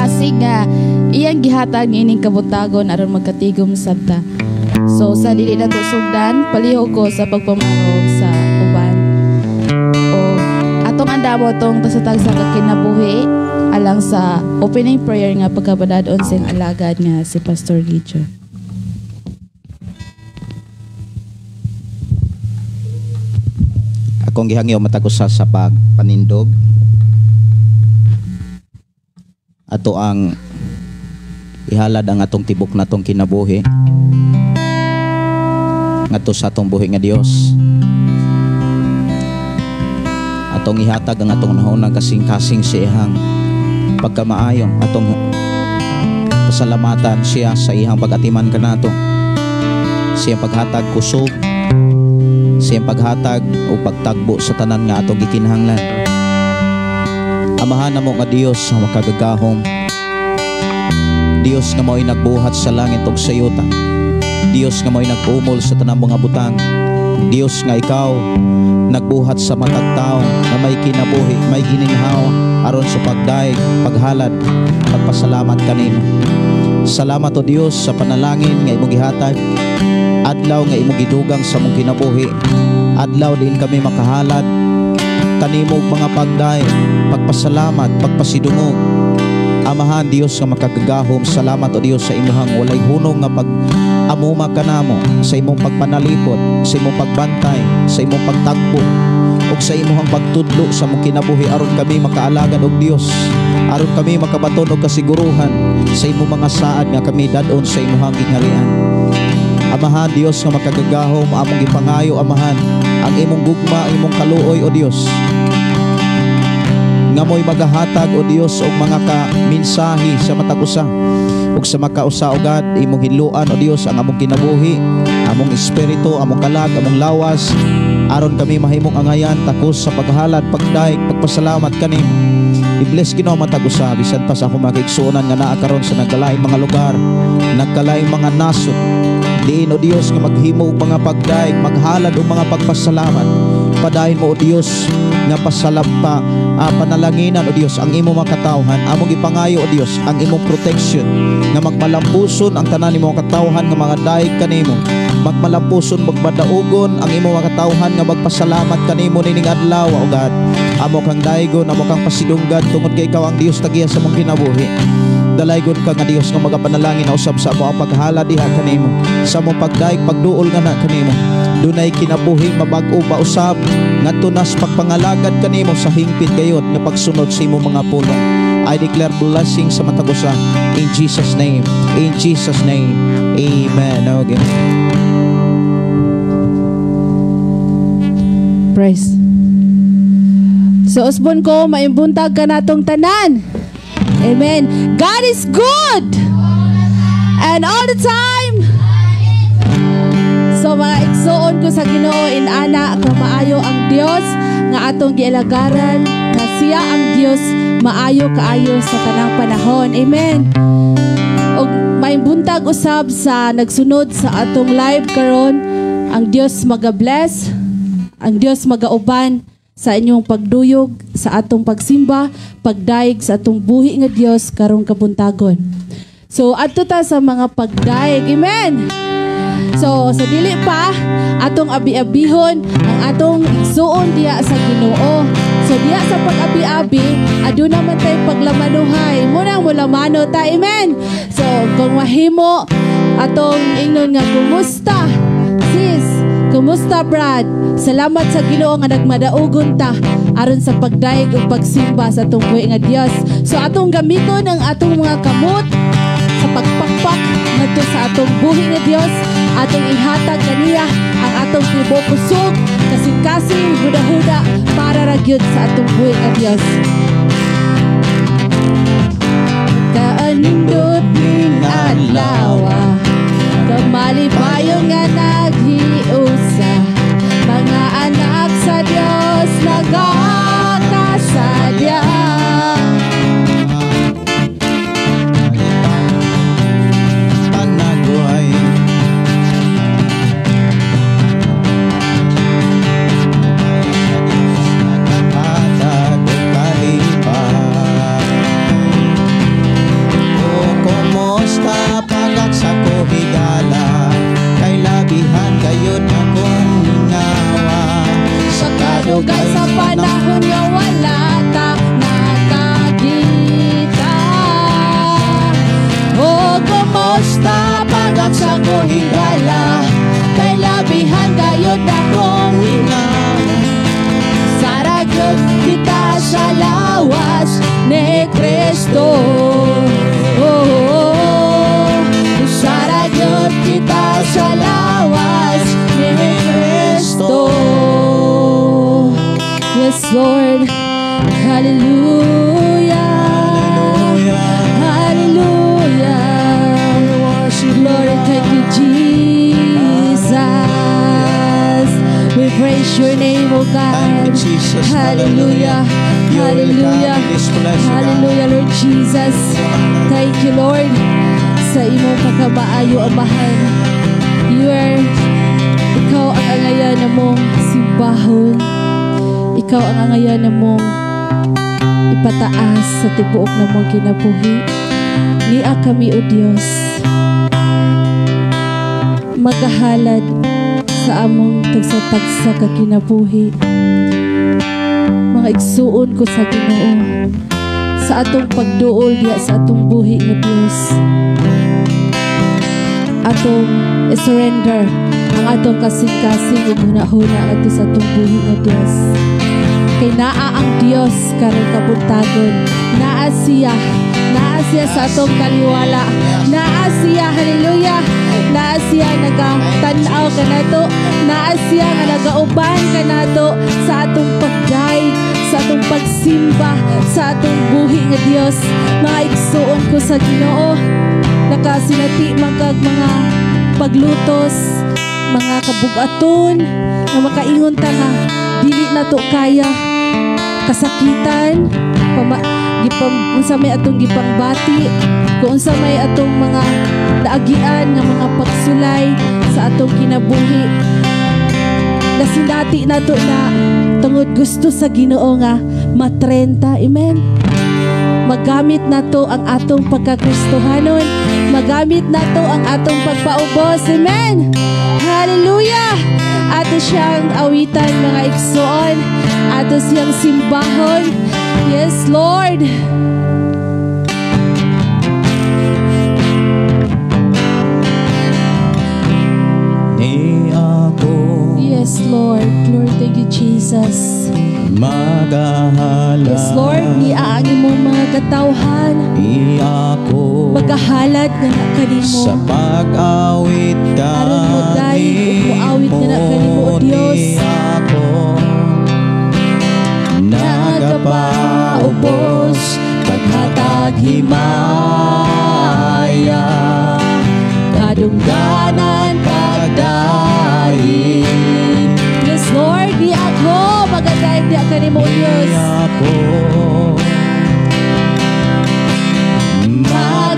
paglasig nga iyang gihatag niining kabutagon aron magkatigom sabta. So sa dili na to sugdan, palihog ko sa pagpamarog sa uban. O atong andamo tong tasatag sa kinabuhi alang sa opening prayer nga pagkabadadon sa alagad nga si Pastor Gideon. Akong gihangyo matagusa sa pagpanindog. Ato ang ihalad ang atong tibok na tong kinabuhi ngadto sa atong buhi nga Dios. Atong ihatag ang atong nahunang kasing-kasing sa iyang pagkamaayo. Atong pasalamatan siya sa iyang pag-atiman kanato. Siyang paghatag kusog, siyang paghatag o pagtagbo sa tanan nga atong gikinahanglan. Amahan namo nga Dios nga makagagahom, Dios nga mao'y nagbuhat sa langit ug sa yuta, Dios nga mao'y nag-umol sa tanang mga butang, Dios nga ikaw nagbuhat sa matag tao na may kinabuhi, may gininhawa aron sa pagdaig, paghalad, pagpasalamat kanimo. Salamat o Dios sa panalangin nga imong gihatag, adlaw nga imong gidugang sa mong kinabuhi, adlaw din kami makahalad kanimo og mga pagdaig, pagpasalamat, pagpasidungog. Amahan Dios nga makagagahom, salamat o Dios sa imong walay hunong nga pag-amuma kanamo, sa imong pagpanalipod, sa imong pagbantay, sa imong pagtagbo ug sa imong pagtudlo sa mong kinabuhi aron kami makaalagad og Dios, aron kami makabaton og kasiguruhan sa imong mga saad nga kami dadon sa imong gingharian. Amahan Dios nga makagagahom, among gipangayo amahan ang imong gugma, imong kaluoy o Dios, nga mo'y magahatag o Dios og mga ka-mensahe sa matag usa ug sa makausa ugad imong hinluan o Dios ang among kinabuhi, among espiritu, among kalag, among lawas aron kami mahimong angayan takos sa paghalad, pagdaig, pagpasalamat kanimo. I-bless Ginoo matag usa bisan pa sa akong makigsuonan nga naa karon sa nagkalaing mga lugar, nagkalaing mga nasod. Diin o Dios nga maghimo og mga pagdaig, maghalad og mga pagpasalamat. Padayon mo o Dios nga pasalampa, panalanginan o Dios ang imong makatawhan, among ipangayo o Dios ang imong protection nga magmalampuson ang tanan nimong katawhan nga mga daig kanimo, magmalampuson, magbadaugon ang imong makatawhan nga magpasalamat kanimo nining adlaw o God. Amo kang daigon, amo kang pasidunggan tungod kay ikaw ang Dios tagiya sa mong kinabuhi. Dalaygon ka nga Dios nga magapanalangin na usab sa amo ang paghala diha kanimo, sa mong pagdaig, pagduol nga na kanimo. Dunay kinabuhing mabag-o pa usab ngadto nas pagpangalagad kanimo sa hingpit gayud nga pagsunod sa imong mga pulong. I declare blessing sa matag usa in Jesus name. In Jesus name. Amen. Okay. Praise. So usbon ko maimbuntag ka natong tanan. Amen. God is good. And all the time. So mga igsuon ko sa Ginoo inana kamaayo ang Dios nga atong gialagaran, nga siya ang Dios maayo kaayo sa tanang panahon. Amen. Og maimbuntag usab sa nagsunod sa atong live karon, ang Dios maga-bless, ang Dios magauban sa inyong pagduyog, sa atong pagsimba, pagdaig sa atong buhi nga Dios karong kabuntagon. So adto ta sa mga pagdaig. Amen. So sa dili pa atong abi-abihon ang atong igsuon diya sa Ginoo. So diya sa pag-abi-abi aduna man tay paglamanuhay, munang mulamano ta. Amen. So kung mahimo atong ingnon nga kumusta sis, kumusta Brad, salamat sa Ginoo nga nagmadaugon ta aron sa pagdaig ug pagsimba sa atong buhi nga Dios. So atong gamiton ang atong mga kamot sa pagpakpak ngadto sa atong buhi nga Dios, atong ihatag kaniya ang atong tibuok kusog, kasing-kasing, huda-huda para ra gyud sa atong buhi nga Dios. Kaanindot ning adlaw, kamalipayon nga naghiusa, mga anak sa Dios nagakasadya. Lord. Hallelujah. Hallelujah. Lord, thank you, Jesus. We praise your name, O God. Thank you, Jesus. Hallelujah. Hallelujah. Hallelujah, Lord Jesus. Thank you, Lord, sa imong pagkamaayo, Amahan. Ikaw ang angayan na mong simbahon. Ikaw ang angayan na mong ipataas sa tibuok na mong kinabuhi. Niya kami, O Diyos, magahalad sa among tagsa-tagsa ka kinabuhi. Mga igsuon ko sa Ginoo sa atong pagduol diya sa atong buhi nga Diyos. Atong i-surrender ang atong kasing-kasing ug hunahuna ato sa atong buhi nga Diyos. Kay naa ang Diyos karong kabuntagon. Naa siya sa atong kaliwala. Naa siya, hallelujah. Naa siya nagatanaw kanato. Naa siya nga nagauban kanato sa atong pag-guide, sa atong pagsimba, sa atong buhi nga Dios. Mga igsuon ko sa Ginoo, nakasinati man kag mga paglutos, mga kabugaton na makaingon ta nga dili nato kaya kasakitan, unsa may atong gipangbati, kung unsa may atong mga daagian nga mga pagsulay sa atong kinabuhi. Nasinati nato na tungod gusto sa Ginoo nga matrenta. Amen. Magamit nato ang atong pagkakristohanon, magamit nato ang atong pagpaubos. Amen. Hallelujah. Ato siyang awitan, mga igsoon, ato siyang simbahon. Yes, Lord. Yes, Lord. Lord, thank you, Jesus. Magahalad. Yes, Lord. Niaang imong mga katawhan. Magahalad nga na kanimo. Sa pag-awit aron mo dahil umuawit nga na kanimo, O Diyos. Nagapaubos paghatag himaya, kadungganan pagdaig. Yes, Lord, di ako magadaig di kanimo, O Diyos.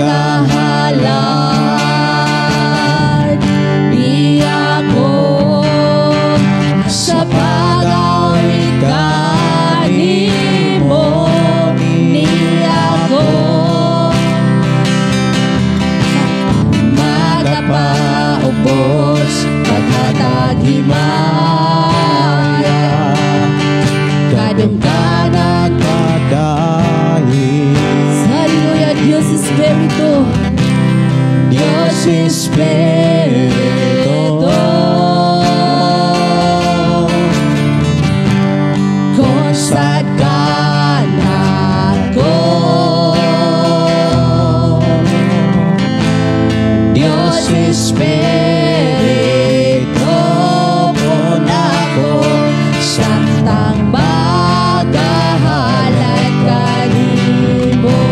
Magahalad di ako sa pag-awit kanimo, ni ako magapaubos paghatag himaya, kadungganan pagdaig. Hallelujah, Dios Espiritu. Dios Espiritu, konsadkan ako. Dios Espiritu, pun ako samtang magahalad kanimo.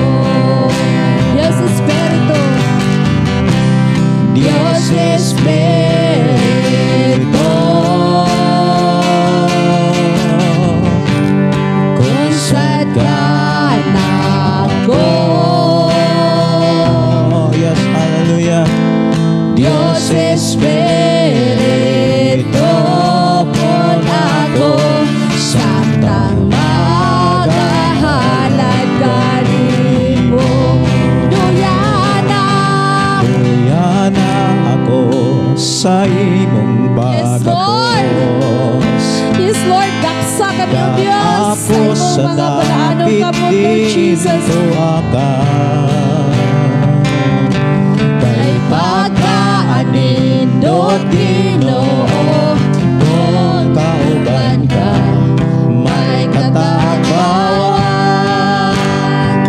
Dios Espiritu, Dios Espiritu, konsadkan ako. Yes, hallelujah. Dios Espiritu, pun ako samtang magahalad kanimo. Duyana ako sa imong pagkapos. Yes, Lord, daksa kami, O Diyos, sa imong mga palaanong kamot, Lord Jesus. Kay pagkaanindot Ginoo, kung kauban ka, may katagbawan.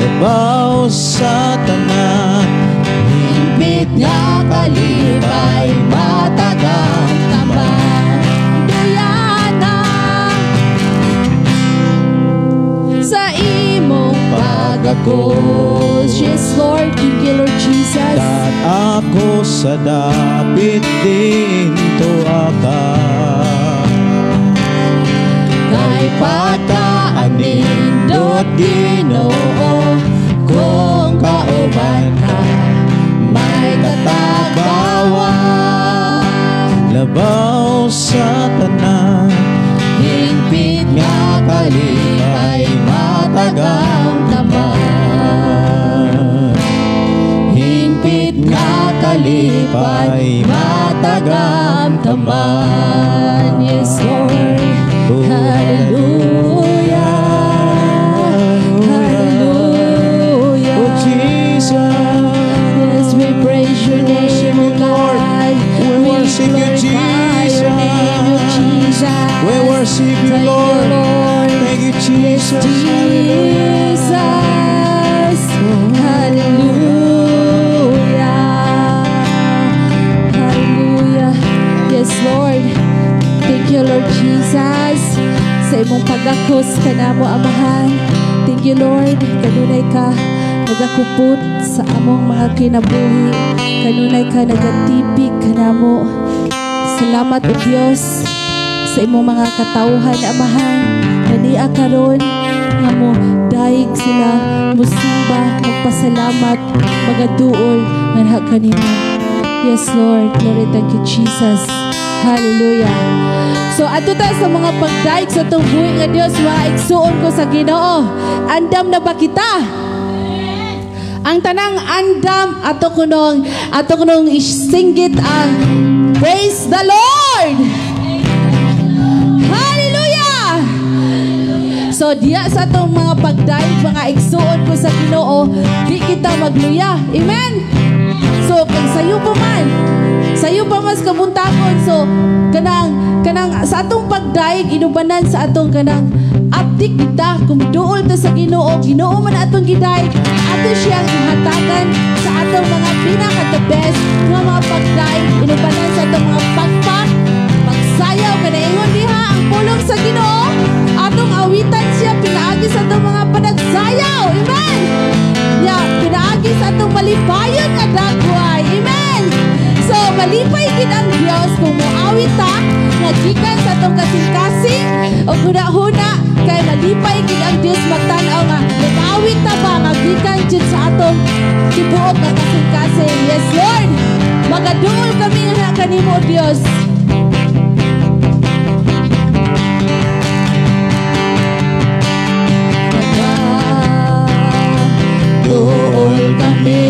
Kabaw sa tanan, higpit nga kalipay, matagang taman. Duyana Diyos. Yes, Lord. Thank you, Lord Jesus. Dat ako sa dapit dinto aka kay pataan nindot Ginoo kung kauban ka may katagawan labaw sa tanan hingpit nga kalipay matagang taman hingpit nga kalipay matagang taman. Yes, Lord. Hallelujah. Hallelujah. Oh, Jesus. Yes, we praise your name, O God. We worship you, Jesus. Your name, O Jesus. We worship you, Thank Lord. you, Lord. Thank you, Jesus. Jesus. Hallelujah. Hallelujah. Yes, Lord. Thank you, Lord Jesus. Sa imong pagakos ka na mo, Amahan. Thank you, Lord. Kanunay ka nagakupot sa among mga kinabuhi. Kanunay ka nagatipig ka na mo. Salamat, O Diyos, sa imong mga katawhan, Amahan. Nania karon nga mo daig sila musimba, magpasalamat, magaduol nga kanimo. Yes, Lord. Glory, thank you, Jesus. Hallelujah. So ato ta sa mga pagdaig sa itong buhi nga Diyos, mga igsuon ko sa Ginoo. Andam na ba kita? Ang tanang andam ato kunong isinggit ang praise the Lord. Hallelujah. So diya sa itong mga pagdaig, mga igsuon ko sa Ginoo, di kita magluya. Amen. So kay sayo pa mas kabuntakon. So kanang sa atong pagdaig inubanan sa atong kanang aptik kita kung duol ta sa Ginoo man atong gidaig ato siyang ihatagan sa atong mga pinaka the best nga mga pagdaig inubanan sa atong mga pagsayaw kanaingon diha ang pulong sa Ginoo atong awitan siya pinaagi sa atong mga panagsayaw. Amen. Pinaagi sa atong malipayon nga dagway. Amen. So malipay gid ang Dios kung moawit ta nga gikan sa atong kasing-kasing o huna-huna kay malipay gid ang Dios magtan-aw nga nag-awit ta ba nga gikan jud sa atong tibuok nga kasing-kasing. Yes, Lord. Magaduol kami nga kanimo, Dios. Magaduol kami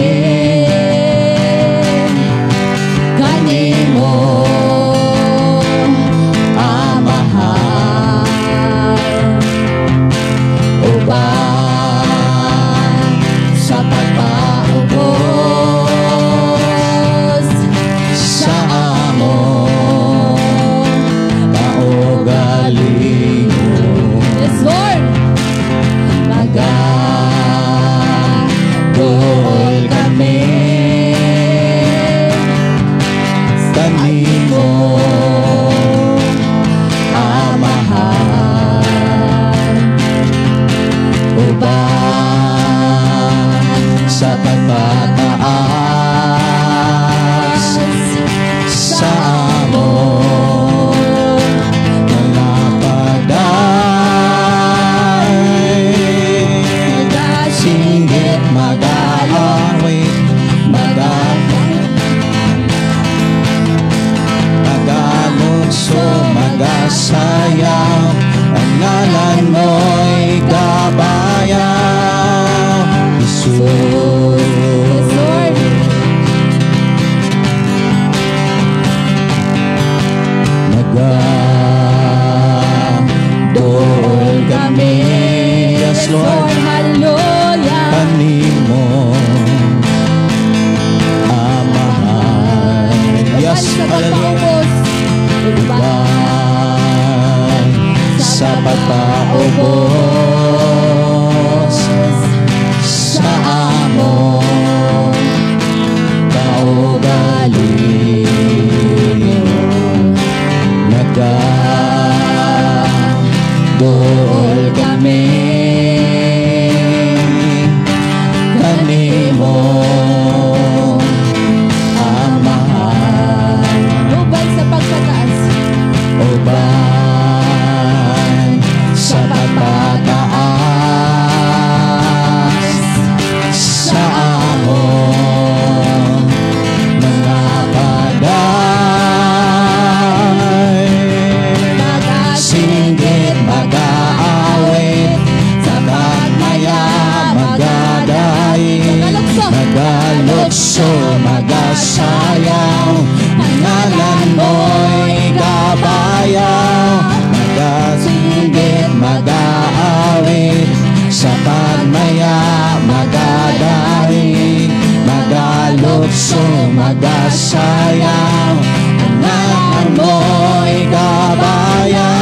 lukso magasayaw, ang ngalan mo'y kabayaw, magasinggit, mag-aawit, sa pagmaya magadaig, magalukso magasayaw, ang ngalan mo'y kabayaw.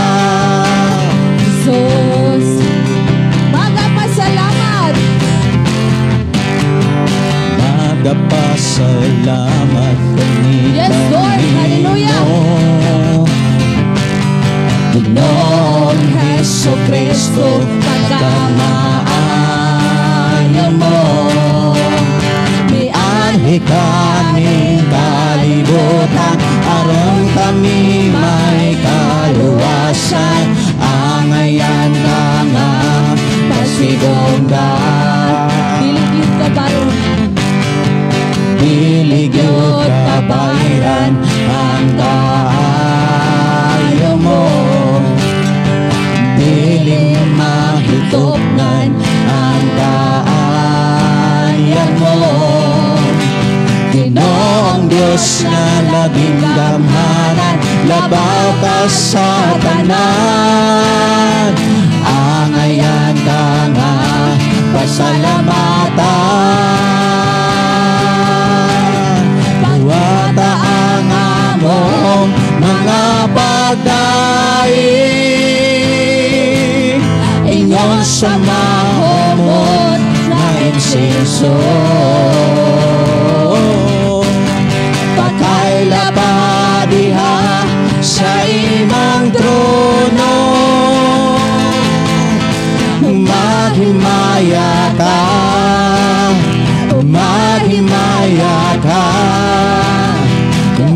Jesus, magpasalamat. Magpasalamat kami. Yes, Lord. Hallelujah. Ginoong Jesucristo, pagkamaayo mo, mianhi kaming kalibutan, aron kami may kaluwasan, angayan ka nga pasigonggan. Diligid ka baron, Diligid kabayran ang kaayo mo, diling mahitopnan ang kaayan mo. Ginoong Diyos na labing gamhanan, labaw ka sa tanan, angayan ka nga pasalamatan. Buwata ang among mga pagdaig, ingon sa mahomot na insenso, pagkaila pa diha sa imong trono, maghimaya ka, maghimaya ka,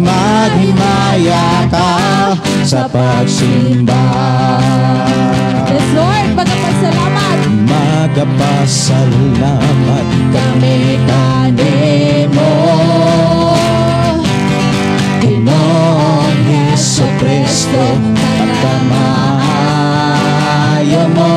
maghimaya ka sa pagsimba. yes, Lord, magpasalamat. Magpasalamat kami kanimo, Ginoong Jesucristo, pagkamaayo mo,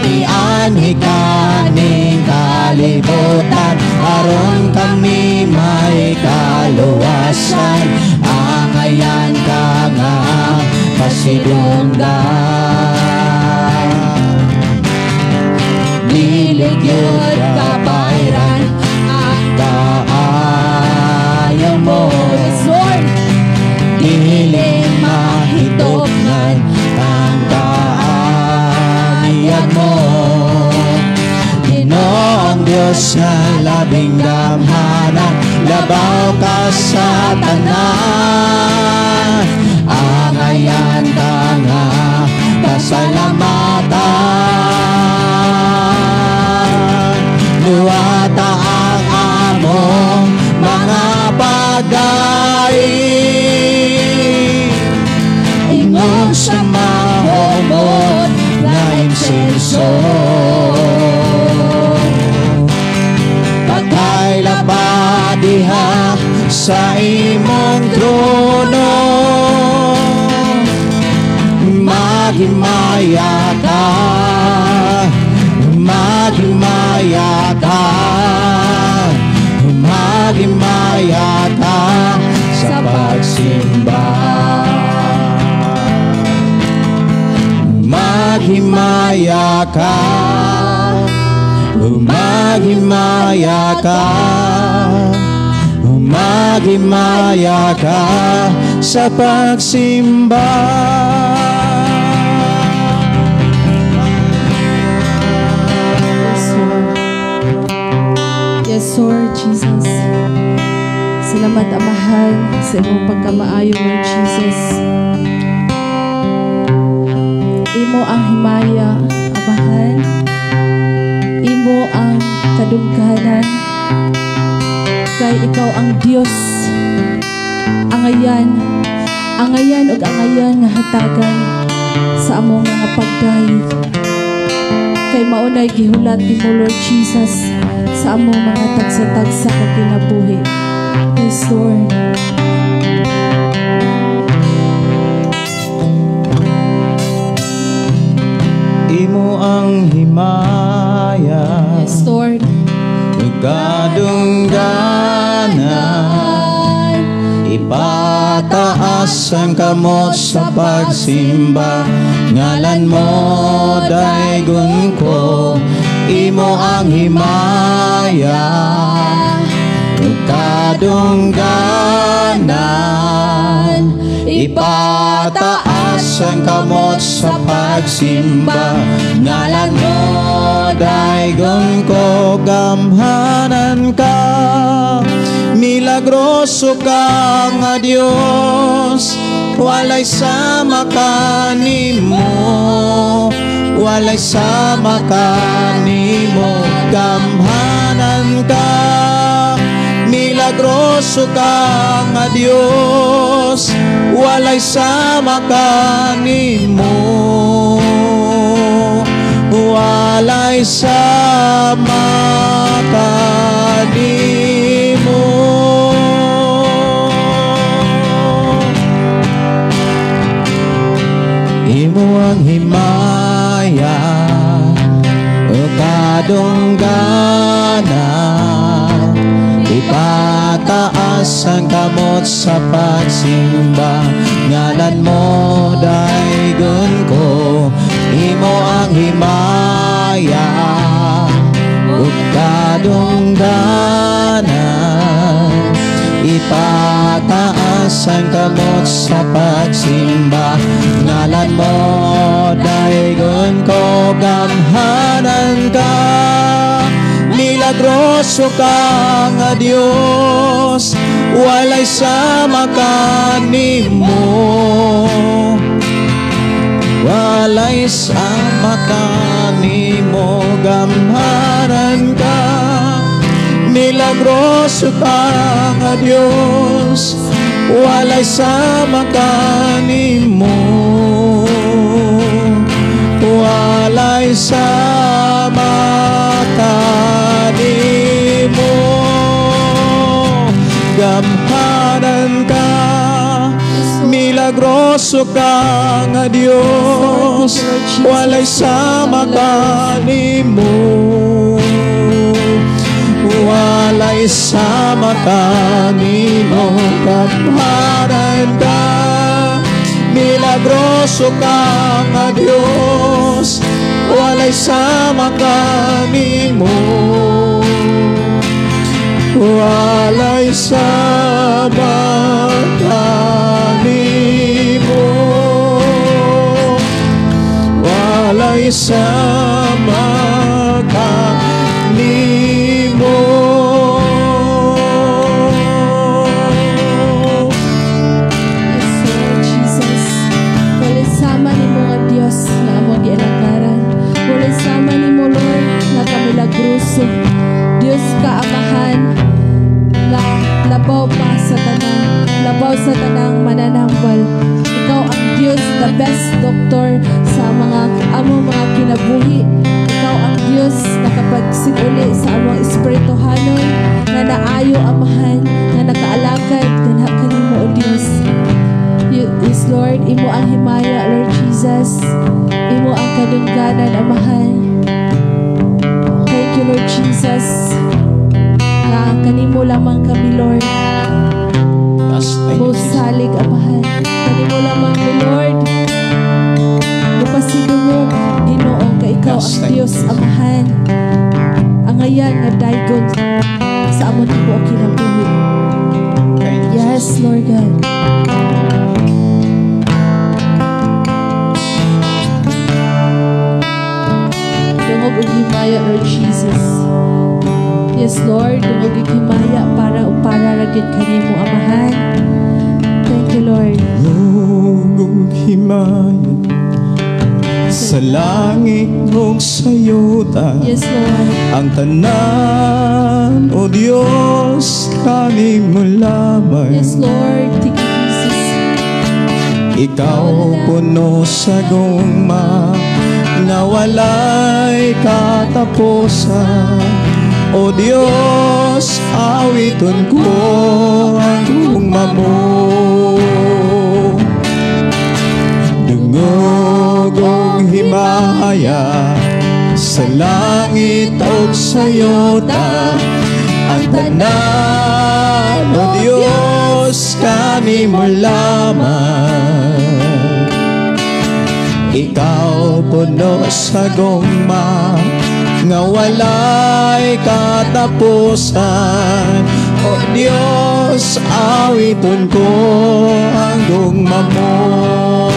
ianhi kaning kalibutan, aron kami may kaluwasan, angayan ka nga pasidunggan. Diligid kabayran ang kaayo mo, Yes, Lord. diling mahitopnan ang kaaniyan mo. Ginoong Diyos na labing gamhanan, labaw ka sa tanan, angayan ka nga pasalamatan. Luwata ang among mga pagdaig, ingon sa mahomot na insenso, pagkaila pa diha sa imong trono, maghimaya ka, maghimaya ka, maghimaya ka sa pagsimba. Maghimaya ka, maghimaya ka, maghimaya ka sa pagsimba. Yes, Lord Jesus. Salamat, Amahan, sa imong pagkamaayo, Lord Jesus. Imo ang himaya, Amahan. Imo ang kadungkanan. Kay ikaw ang Dios. Angayan ug angayan nga hatagan sa among mga pagdaig. Kay maunay gihulat nimo, Lord Jesus, sa among mga tagsa-tagsa nga kinabuhi. Yes, Lord. Imo ang himaya, Yes, Lord. kadungkanan Ipataas ang kamot sa pagsimba, ngalan mo daygon ko, imo ang himaya, kadungganan. Ipataas ang kamot sa pagsimba, ngalan mo daygon ko, gamhanan ka, milagroso ka nga Dios, walay sama kanimo, walay sama kanimo, gamhanan ka, milagroso ka nga Dios, walay sama kanimo, walay sama kanimo. Imo ang himaya, kadungganan. Ipataas ang kamot sa pagsimba, ngalan mo daygon ko, imo ang himaya, kadungganan. Ipataas ang kamot sa pagsimba, ngalan mo daygon ko, gamhanan ka, milagroso ka nga Dios, walay sama kanimo, walay sama kanimo, gamhanan ka, milagroso ka nga Dios, walay sama kanimo, walay sama kanimo, gamhanan ka, milagroso ka nga Dios, walay sama kanimo, walay sama kanimo, gamhanan ka, milagroso ka nga Dios, walay sama kanimo, walay sama kanimo, walay sama kanimo. Yes, Lord Jesus. Walay sama nimo nga Dios na among gialagaran. Walay sama nimo Lord na kamilagruso. Dios ka amahan, labaw pa sa tanang, labaw sa tanang mananambal. Ikaw ang Dios, the best doctor sa among mga kinabuhi. Ikaw ang Dios na kapagsiguli sa among espirituhanon, na naayo amahan, na nakaalagad ganha kanimo o Dios. Yes Lord, imo ang himaya Lord Jesus, imo ang kadungganan amahan. Thank you Lord Jesus, na kanimo lamang kami Lord, most salig amahan, kanimo lamang mi Lord, lupasidungog Ginoo ka ikaw ang Dios amahan, ang ayan nga daygon sa amon tibuok kinabuhi. Yes Lord God. Dungog og himaya Lord Jesus. Yes Lord, dungog og himaya para ragid kanimo amahan. Thank you Lord. Dungog og himaya sa langit ug sa yuta, Yes Lord. ang tanan o Dios kanimo lamang. Yes Lord, thank you Jesus. Ikaw puno sa guma na walay katapusan, o Dios awiton ko ang guma mo. Dungog og himaya sa langit ug sa yuta, ang tanan o Dios Diyos kanimo lamang. Ikaw puno sa gugma nga walay katapusan. O Diyos, awiton ko ang gugma mo.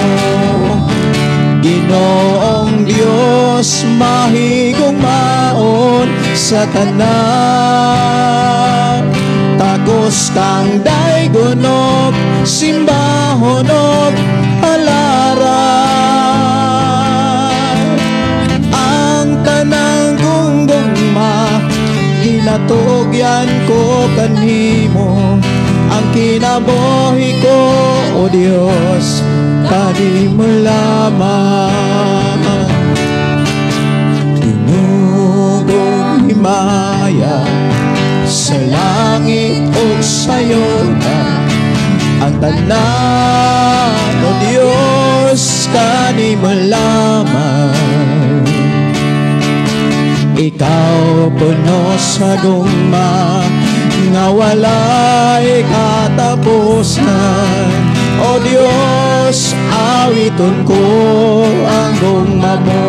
Ginoong Diyos, mahigugmaon sa tanan. Tagos kang daygonog, simbahonog, halaran. Ang tanang gugma, ginatugyan ko kanimo. Ang kinabuhi ko, o Diyos, kanimo lamang. Tinugong himaya sa langit o sa'yo na ang tanan, o Diyos, kanimo lamang. Ikaw puno sa gugma nga walay katapusan. O Diyos, awiton ko ang gugma mo.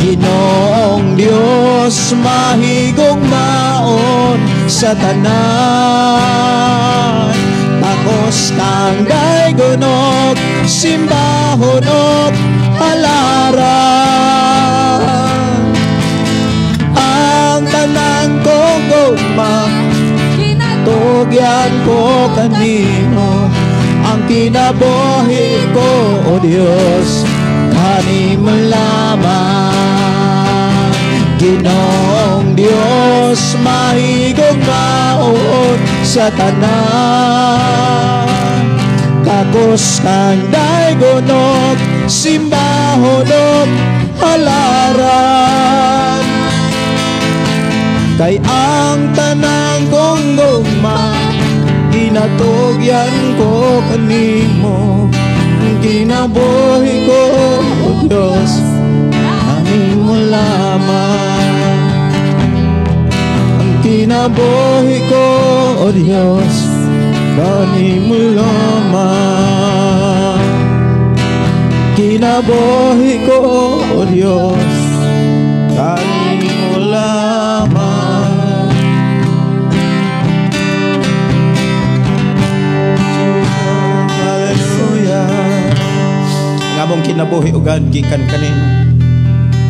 Ginoong Diyos, mahigugmaon sa tanan. Takos kang daygonog, simbahonog, halaran. Ang tanang kong gugma, tugyan ko kanimo. Ang kinabuhi ko, o Diyos, kanimo lamang. Ginoong Diyos, mahigugmaon sa tanan. Takos kang daygonog, simbahonog, halaran. Kay ang tanang kong gugma, ginatugyan ko kanimo. Ang kinabuhi ko, o Diyos, kanimo lamang. Ang kinabuhi ko, o Diyos, kanimo lamang. Kinabuhi ko, o Diyos, kanimo lamang. Among kinabuhi ugad gikan kanimo.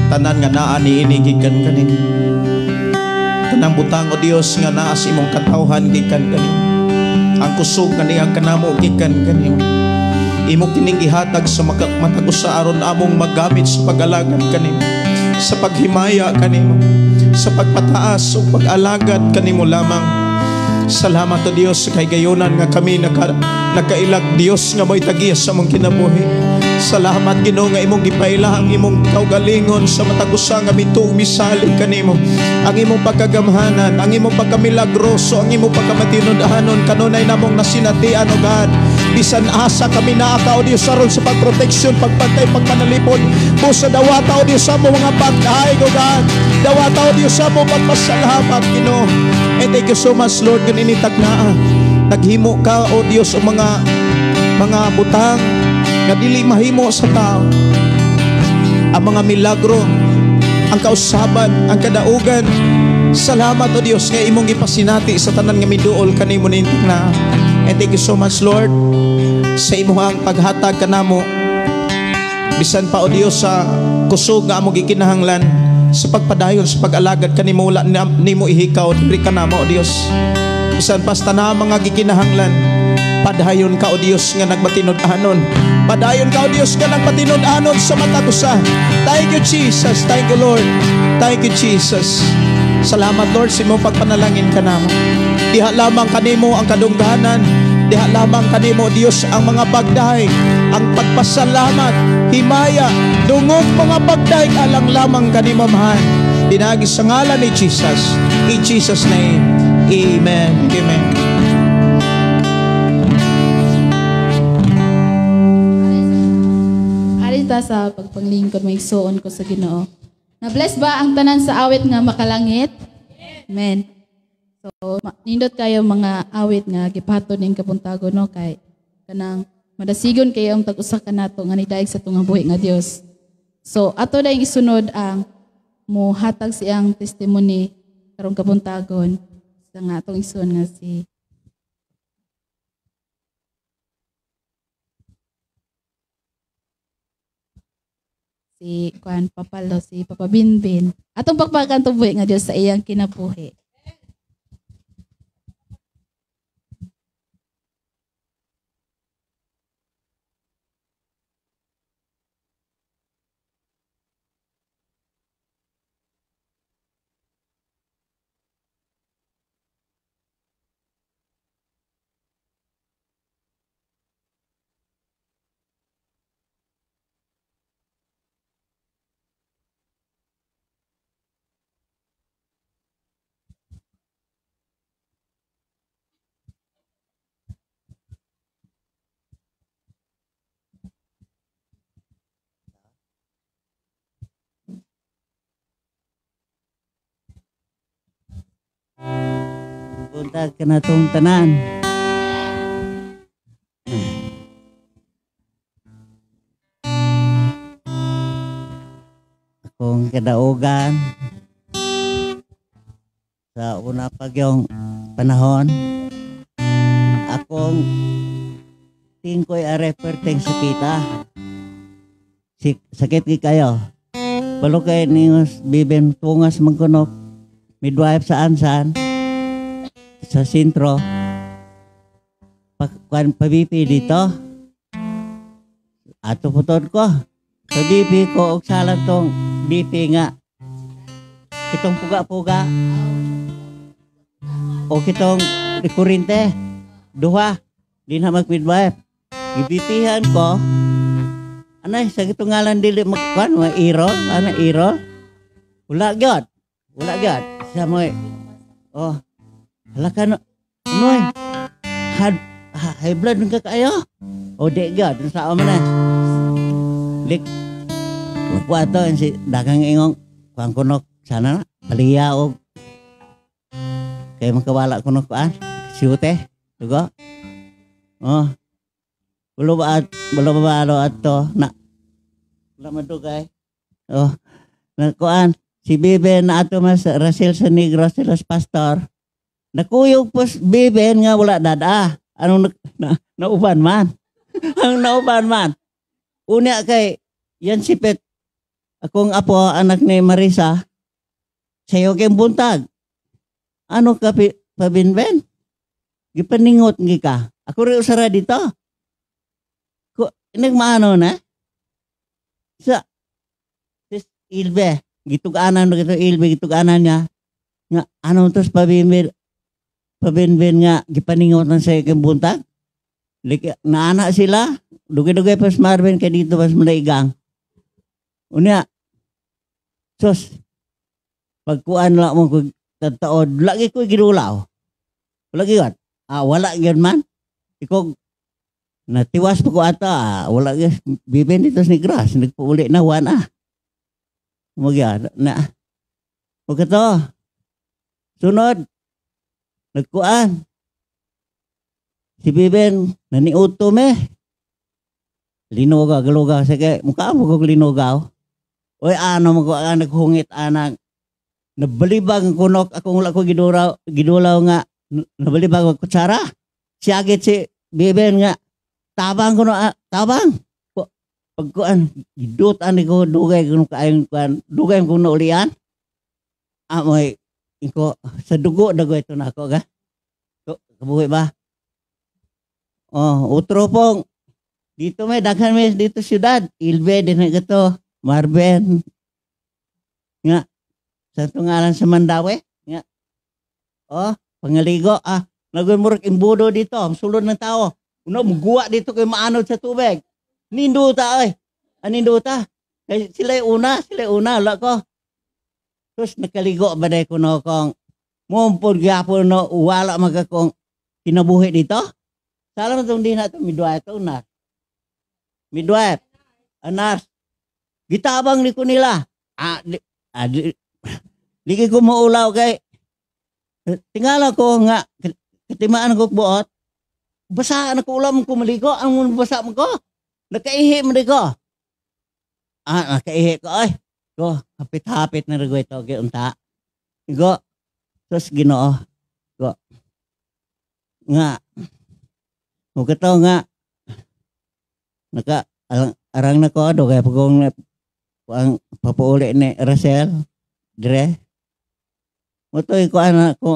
Tanan nga naa niini gikan kanimo. Tanang butang, o Dios, nga naa sa imong katawhan gikan kanimo. Ang kusog kaniyang kanamo gikan kanimo. Imo kining gihatag sa matagusa aron among magamit sa pag-alagad kanimo, sa paghimaya kanimo, sa pagpataas o pag-alagad kanimo lamang. Salamat, o Dios, kay gayonan nga kami nagkailag, Dios, nga mo'y tagiya sa among kinabuhi. Salamat, Ginoo, nga imong gipayla ang imong kaugalingon sa matagusa nga bituog misalig kanimo. Ang imong pagkagamhanan, ang imong pagkamilagroso, ang imong pagkamatinud-ahanon kanunay namong nasinatian, o God. Bisan asa kami naaka, o Dios, aron sa pagproteksyon, pagpantay, pagpanalipod. Busa dawata, o Dios, sa mo mga pagdaig, o God. Dawata, o Dios, sa mo pagpasalamat, Ginoo. And thank you so much, Lord, ganinitak na naghimo ka, o Dios, o mga butang nga dili mahimo sa tao. Ang mga milagro, ang kausaban, ang kadaugan. Salamat, o Dios, nga imong gipasinati sa tanan nga miduol kanimo nintik na. And thank you so much, Lord, sa imong paghatag kanamo. Bisan pa, o Dios, sa kusog nga among gikinahanglan, sa pagpadayon, sa pag-alagad kanimo, wala nimo ihikaw diri kanamo, o Dios. Bisan pa sa mga gikinahanglan, padayon ka, o Dios, nga nagmatinud-anon. Padayon ka, o Dios, nga nagmatinud-anon sa matagusa. Thank you, Jesus. Thank you, Lord. Thank you, Jesus. Salamat, Lord, sa imong pagpanalangin kanamo. Diha lamang kanimo ang kadungganan. Diha lamang kanimo, Dios, ang mga pagdahay, ang pagpasalamat, himaya, dungog mga pagdahay, alang lamang kanimo, mahal. Dinagi sa ngalan ni Jesus. In Jesus' name, amen. Amen. Sa pagpanglingkod may igsuon ko sa Ginoo. Na-bless ba ang tanan sa awit nga makalangit? Amen. Nindot kayo mga awit nga gipaton ning kabuntagon no kay kanang madasigon kayo ang tag-usa kanato nga nidaig sa tungang buhi nga Dios. So ato na yung isunod ang muhatag siyang testimony karong kabuntagon sa nga atong ison nga si Kuan Papalo, si Papa Binbin. Atong pagpakan tubuhi nga Dios sa iyang kinabuhi. Buntag ka na itong tanan. Akong kadaugan sa una pag yung panahon, akong tingkoy are perteng sakita. Sakit ki kayo. Balo kay ningos biben tungas magkunok midwife sa ansan sa sentro pabipi dito ato putod ko pabipi ko og salat tong BP nga kitong puga-puga o kitong kurinte duha di na mag-midwife gibipihan ko anay sa kitong ngalan dili magkuan wa irol ana irol wala gyud sa moy oh halaka no noy high blood ka kayo o de gyud sa man na lik kuwato si dagang ingong kuang kunok sana na paliya og kay makawala kunok kuan siute dugo oh Belum ato na madugay. Oh, nakuan si Biben na ato mas Rasil sa Negro sila pastor. Nakuyog pos Biben nga wala dada. Anong nauban man? Ang nauban man. Unya kay yan sipet akong apo anak ni Marisa. Sayo kay buntag. Ano ka pabinben? Gipaningot ngi ka. Ako rin usara dito. Nagmaano na sa Ilbe gituganan gito Ilbe gituganan niya nga ano tos pabinben nga gipaningot ng sa buntag naana sila dugay-dugay pas Marvin kay dito pas malaigang unya sos pagkuan la mo kog tataod lagi ko ginulaw lagi yun wala gyud man ikaw natiwas pa ko ata, wala guys, Biben dito sa Negras, nagpauli na wana. Magyan, na. Huwag ito. Sunod, nagkuan. Si Biben, naniuto me. Linugaw, galugaw. Sige, mukha mo kong linugaw. Oy, ano mo ko, naghungit anak. Nabalibag ang kunok, akong wala ko gidulaw nga, nabalibag ang kutsara. Siyagit si Biben nga, tabang ko na tabang pagkuan gidutan ko dugay ko kaayong kuan dugay ko na ulian amoy ko sa dugo dagoy ito na ako ga kabuhi ba utro pong dito may daghan may dito syudad Ilbe din ito Marben nga sa tungalan sa Mandawi nga pangaligo nagoy murag imbudo dito sulod ng tao muguwa dito kay maanod sa tubig. Ninduta ay. Aninduta. Kay sila una, wala ko. Tapos nakaligo ba day ko no kong mumpod gyapon no wala magakong kinabuhi dito. Salam tong di na to midwife to unas. Midwife. Anas. Gitabang ni ko nila. Ligi ko maulaw kay Tingala ko nga, katimaan ko buot, basaan ako ulam ko maligo, ang basa mo ko? Nakaihi mo ko. Nakaihi ko, ay. Go, hapit-hapit na rin ito, unta. Go, terus Ginoo, go. Nga, huwag nga, arang na ko, do, kaya pagkong ang papauli ni Rachel, dire, mutoy ko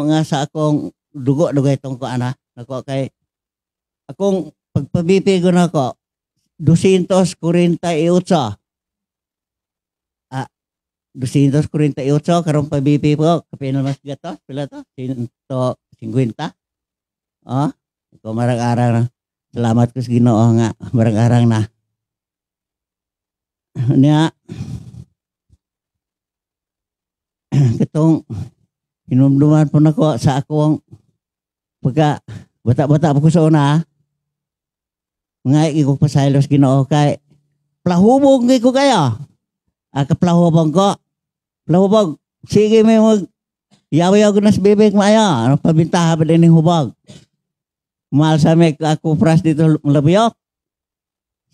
nga sa akong dugo itong ko nako kay akong pagpabipi ko na ko 248 248 karong pabipi ko kapino mas gato pila to 150 ko marang-arang salamat ko sa Ginoo nga marang-arang na niya katong hinumduman po nako sa akong pagka bata-bata po ko sa una ngay ko pasaylos Ginoo kay plahubog ko kayo kaplahubog ko plahubog sige may mag yaw-yaw ko na sa bibig maya pabintaha pa din yung hubog mahal sa may ako pras dito labiyok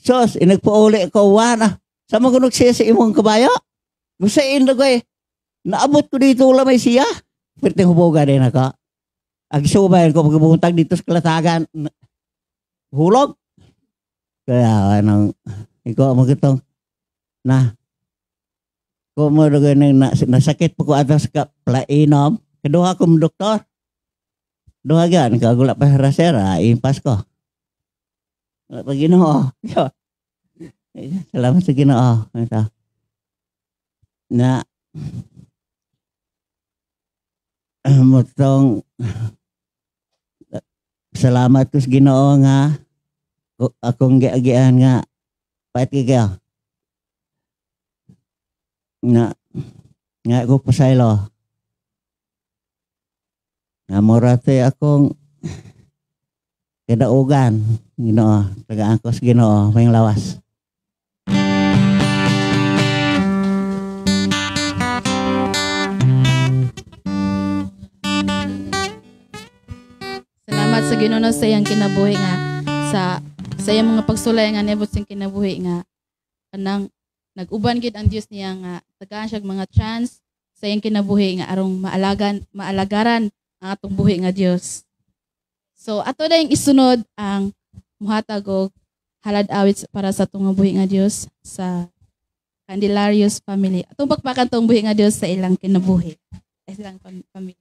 sos inagpauli ko wana sa mga nagsaya sa imong kabayo gusto na ko naabot ko dito lamay siya perting huboga din ako. Agsubayan ko pagbuntag dito sa Kalatagan. Hulog. Kaya ikaw magitong ko mo nasakit po ko ato sa plainom. Kaduha kong doktor. Duha gan kagula pa rasera impas ko. Pag Ginoo. Salamat sa Ginoo. Na motong salamat ko sa Ginoo nga akong giagian nga pait kayo nga ko pasaylo nga morate akong kadaugan Ginoo tagaan ko sa Ginoo may lawas. Sa Ginoo sa iyang kinabuhi nga sa iyang mga pagsulay nga nebot sing kinabuhi nga kanang nag-uban gid ang Dios niya nga tagaan siya mga chance sa iyang kinabuhi nga arong maalagaran ang atong buhi nga Dios. So ato na yung isunod ang muhatag og halad awit para sa atong buhi nga Dios sa Candelarios family. Atong pakpakan tong buhi nga Dios sa ilang kinabuhi. Sa ilang family.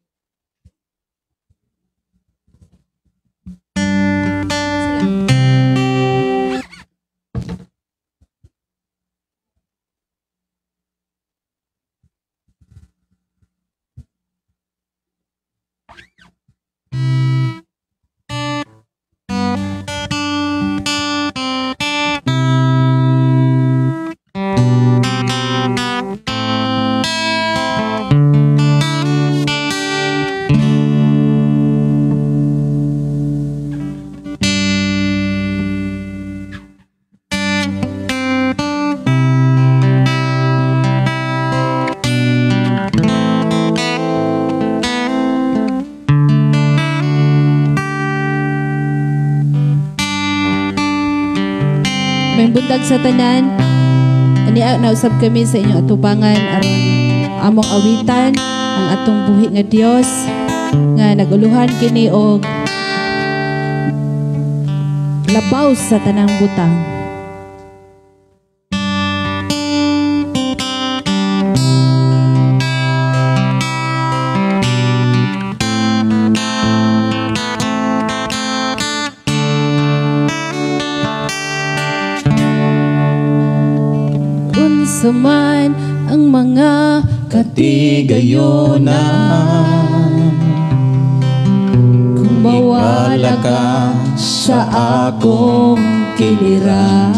Bundag sa tanan, nausab kami sa inyong atubangan aron among awitan ang atong buhi nga Dios nga naguluhan kini og labaw sa tanang butang. Saman ang mga katigayonan kung mawala ka sa akong kiliran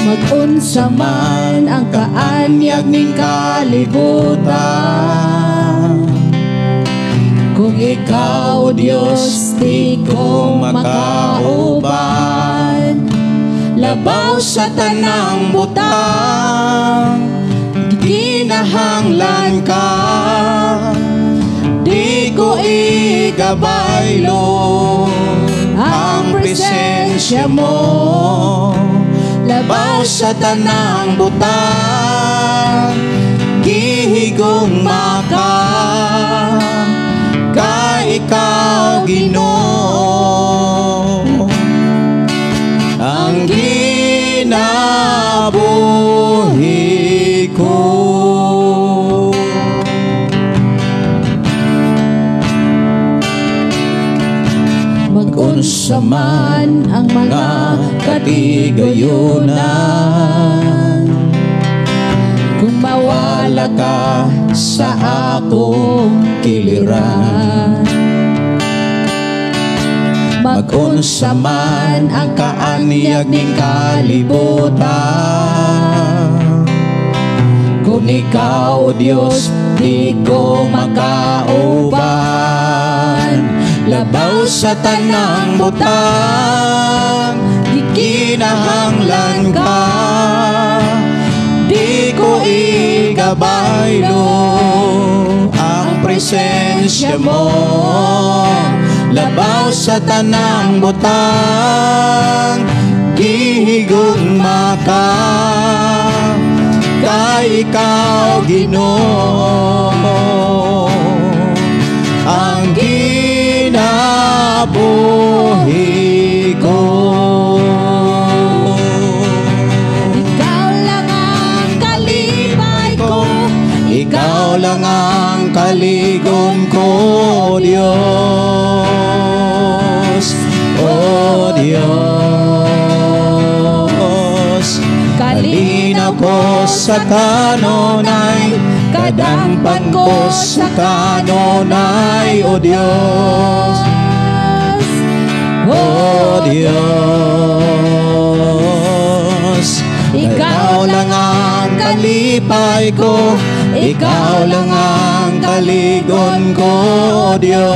mag-unsa man ang kaanyag ning kalibutan kung ikaw Diyos di ko makauban labaw sa tanang butang, ginahanglan kinahanglan ka, di ko igabaylo ang presensya mo. Labaw sa tanang butang, gihigong maka, ka ikaw Ginoo, ang ginabuhi ko. Mag-unsa man ang mga katigayunan, kung mawala ka sa akong kiliran. Mag-unsa man ang kaanyag ning kalibutan, kung ikaw, O Diyos, di ko makauban. Labaw sa tanang butang, di kinahanglan ka, di ko igabaylo ang presensya mo. Labaw sa tanang butang, gihigong maka, ka ikaw Ginoo, ang ginabuhi ko. Ikaw lang ang kalipay ko, Ikaw lang ang kaligon ko, Diyos, O Diyos. Kalinaw ko sa kanonay, kadampan ko sa kanonay, O Diyos, O Diyos. Ikaw lang ang kalipay ko, Ikaw lang ang kaligon ko, O Diyos,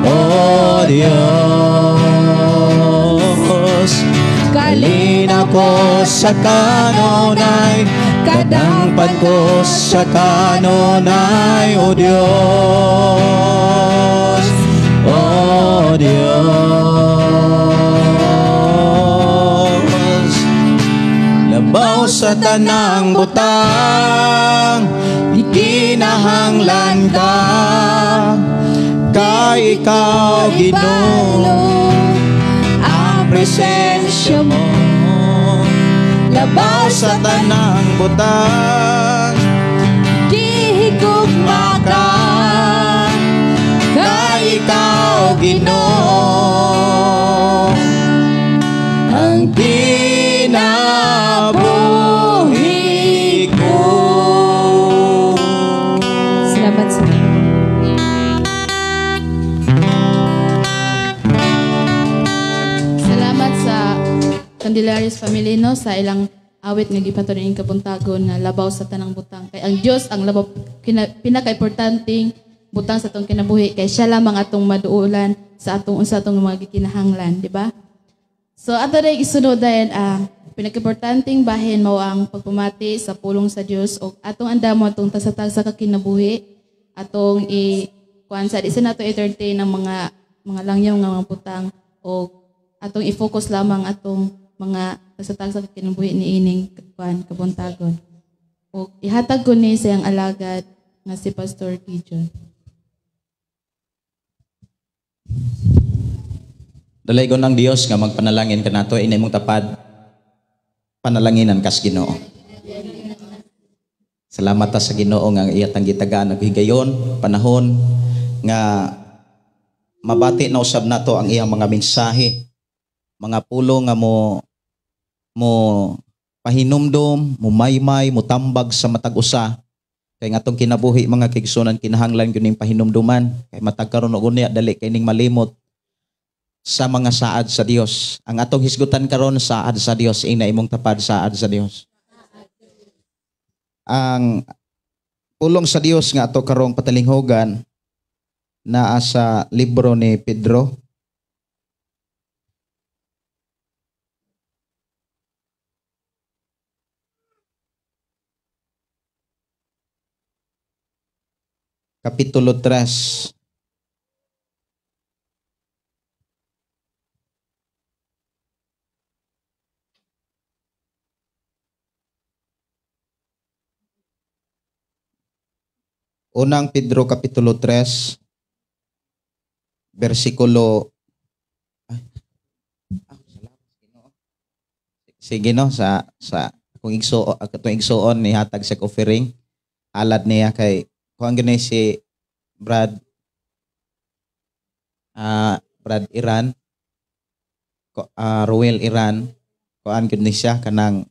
O Diyos. Kalinaw ko sa kanonay, kadampan ko sa kanonay, O Diyos, O Diyos. Labaw sa tanang butang, di kinahanglan ka, ka ikaw Ginoo, ang presensya mo. Labaw sa tanang butang, gihigugma ka, ka ikaw Ginoo, ang kinabuhi ko. Salamat sa Salamat sa Candelaris family no sa ilang awit nga gipatuloy ning kabuntagon nga labaw sa tanang butang. Kay ang Dios ang labaw pinaka-importanting butang sa atong kinabuhi kay siya lamang atong maduulan sa atong unsa atong mga gikinahanglan, di ba? So ato ray isunod dayon pinaka-importanting bahin mao ang pagpamati sa pulong sa Dios o atong andamon atong tasa-tasa ka kinabuhi atong kuan sa di sa nato i-entertain ng mga langyaw nga mga butang o atong i-focus lamang atong mga tasa-tasa ka kinabuhi ni ining kuan kabuntagon. O ihatag ko ni sa iyang alagad nga si Pastor Gideon. Dalaygon ng Dios nga magpanalangin ka nato inay mong tapad panalanginan kas Ginoo. Salamat ta sa Ginoo nga iyatang gitagaan naghigayon panahon nga mabati na usab nato ang iyang mga mensahe, mga pulong nga mo pahinumdom, mo maymay, mo tambag sa matag usa. Kay nga atong kinabuhi mga kigsunan kinahanglan gyud ning pahinumduman kay matag karon og unya dali kay ning malimot sa mga saad sa Dios. Ang atong hisgutan karon saad sa Dios, ina imong tapad saad sa Dios. Ang pulong sa Dios nga ato karong patalinghogan naa sa libro ni Pedro. Kapitulo 3. Unang Pedro Kapitulo 3, versikulo... Sige no, sa kung igsuon ni hatag sa offering, alad niya kay kung ganun si Brad Iran, Ruel Iran, kuan gud ni siya kanang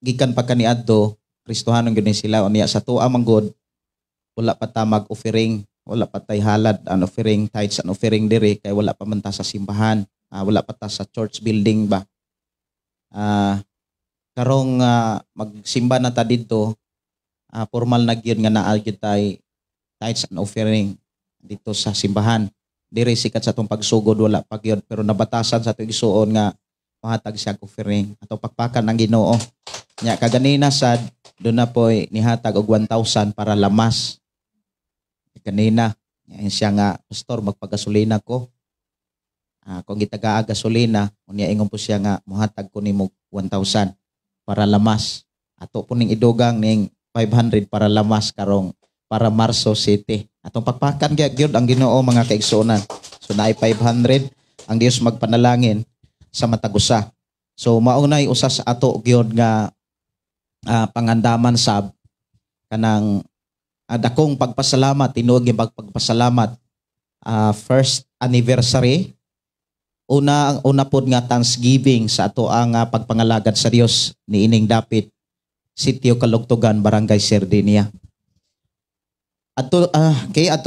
gikan pa kaniadto Kristohanon gud ni sila unya sa tuwa manggod wala pa ta mag-offering, wala pa tay halad an offering, tithes an offering diri kay wala pa man ta sa simbahan, wala pa ta sa church building ba. Karong magsimba na ta didto, formal na gyud nga naa gyud tay tithes and offering dito sa simbahan. Diri sikat sa atong pagsugod wala pa gyud pero nabatasan sa atong igsuon nga mahatag siya offering ato pakpakan ng Ginoo. Nya kaganina sad doon na po nihatag og 1,000 para lamas. Kanina siya nga, pastor magpagasolina ko. Kung gitagaa gasolina, unya ingon po siya nga mohatag ko nimo 1,000 para lamas. Ato po ning idugang ning 500 para lamas karong para Marso City. Atong pakpakan gyud ang Ginoo mga kaigsuonan. So naay 500 ang Dios magpanalangin sa matag usa. So maunay usa sa ato gyud nga pangandaman sab kanang dakong pagpasalamat, tinuod gyud pagpasalamat. First anniversary, una pod nga Thanksgiving sa ato ang pagpangalagad sa Dios niining dapit Sitio Kalugtugan, Barangay Sardinia. Adto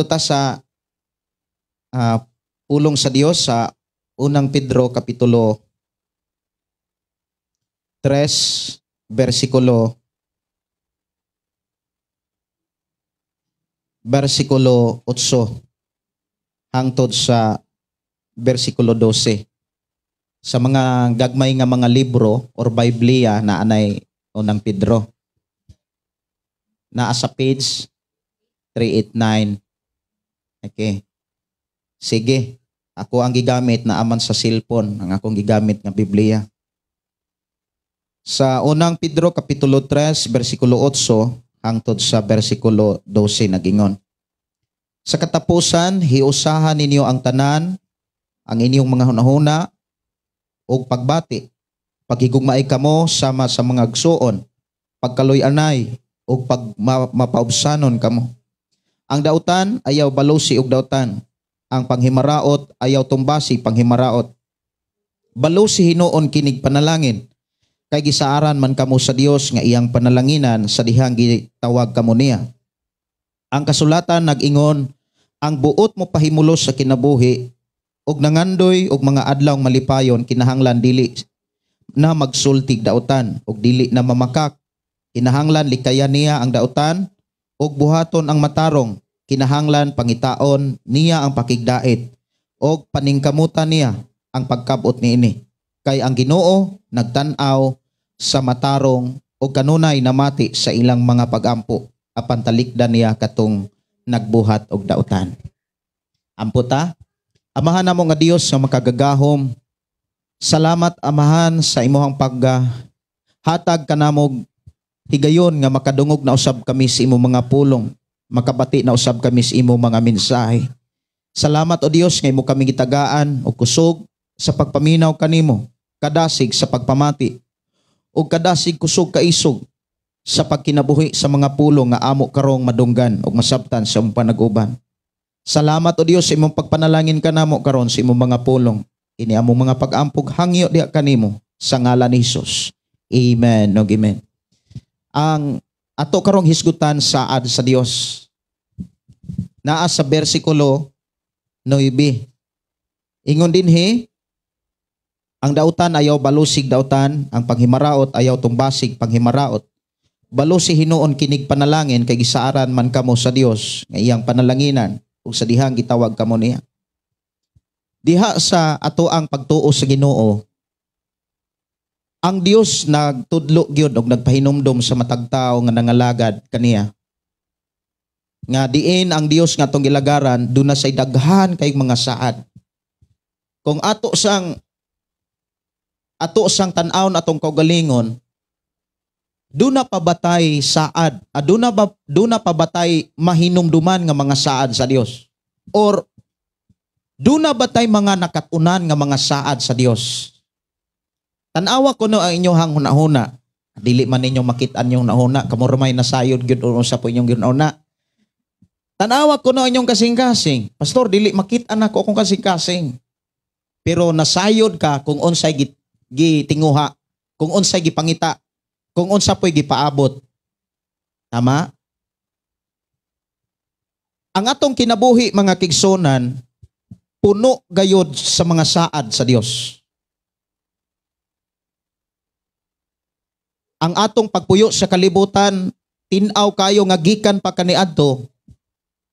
ta sa pulong sa Dios sa unang Pedro Kapitulo 3 versikulo 8 hangtod sa versikulo 12. Sa mga gagmay nga mga libro or Biblia na anay unang Pedro, naa sa page 389. Okay. Sige, ako ang gigamit na aman sa cellphone, ang akong gigamit nga Biblia. Sa unang Pedro Kapitulo 3 versikulo 8 hangtod sa versikulo 12 nagingon. Sa katapusan, hiusahan ninyo ang tanan, ang inyong mga hunahuna, o pagbati, paghigugmaay kamo sama sa mga agsuon, pagkaloy-anay, o mapaubsanon kamo. Ang dautan, ayaw balusi og dautan. Ang panghimaraot, ayaw tumbasi panghimaraot. Balusi hinuon kinig panalangin, kay gisaaran man kamo sa Dios nga iyang panalanginan sa dihang gitawag kamo niya. Ang kasulatan nag-ingon, ang buot mo pahimulos sa kinabuhi og nangandoy og mga adlawng malipayon kinahanglan dili na magsultig dautan og dili na mamakak. Kinahanglan likayan niya ang dautan og buhaton ang matarong. Kinahanglan pangitaon niya ang pakigdait og paningkamutan niya ang pagkabot niini. Kay ang Ginoo nagtan-aw sa matarong o kanunay namati sa ilang mga pagampo apan talikdan niya katong nagbuhat og dautan. Ampo ta, amahan namo nga Dios nga makagagahom. Salamat amahan sa imuhang hatag kanamog higayon nga makadungog na usab kami sa imong mga pulong, makabati na usab kami sa imong mga mensahe. Salamat o Dios nga imo kami gitagaan og kusog sa pagpaminaw kanimo, kadasig sa pagpamati, o kadasig kusog kaisog sa pagkinabuhi sa mga pulong nga amo karong madunggan o masabtan sa imong panag-uban. Salamat o Dios sa imong pagpanalangin kanamo karon sa imong mga pulong. Ini among mga pag-ampog hangyo diha kanimo sa ngalan ni Hesus. Amen. No, amen. Ang ato karong hisgutan saad sa Dios naa sa bersikulo 9. Ingon dinhi, ang dautan ayaw balusig dautan, ang panghimaraot ayaw tumbasig panghimaraot. Balusi hinuon kinig panalangin kay gisaaran man kamo sa Dios nga iyang panalanginan ug sa dihang gitawag kamo niya. Diha sa ato ang pagtuo sa Ginoo, ang Dios nagtudlo gyud og nagpahinumdom sa matag tawo nga nangalagad kaniya. Nga diin ang Dios nga atong gilagaran duna say daghan kay mga saad. Kung ato sang tan-awon atong kaugalingon, duna pabatay saad, duna pabatay mahinumduman nga mga saad sa Dios. Or duna batay mga nakatunan nga mga saad sa Dios. Tanawa ko no ang inyong hunahuna. Dili man ninyo makit-an yung nahuna. Kamurmay na sayod gyud sa po inyong ginuna. Tanawa ko no ang inyong kasing-kasing. Pastor, dili makit-an ako akong kasing-kasing. Pero nasayod ka kung unsay gitinguha, kung unsay gipangita, kung unsa po'y gipaabot. Tama? Ang atong kinabuhi mga kigsonan, puno gayod sa mga saad sa Dios. Ang atong pagpuyo sa kalibutan, tinaw kayo nga gikan pa kaniadto,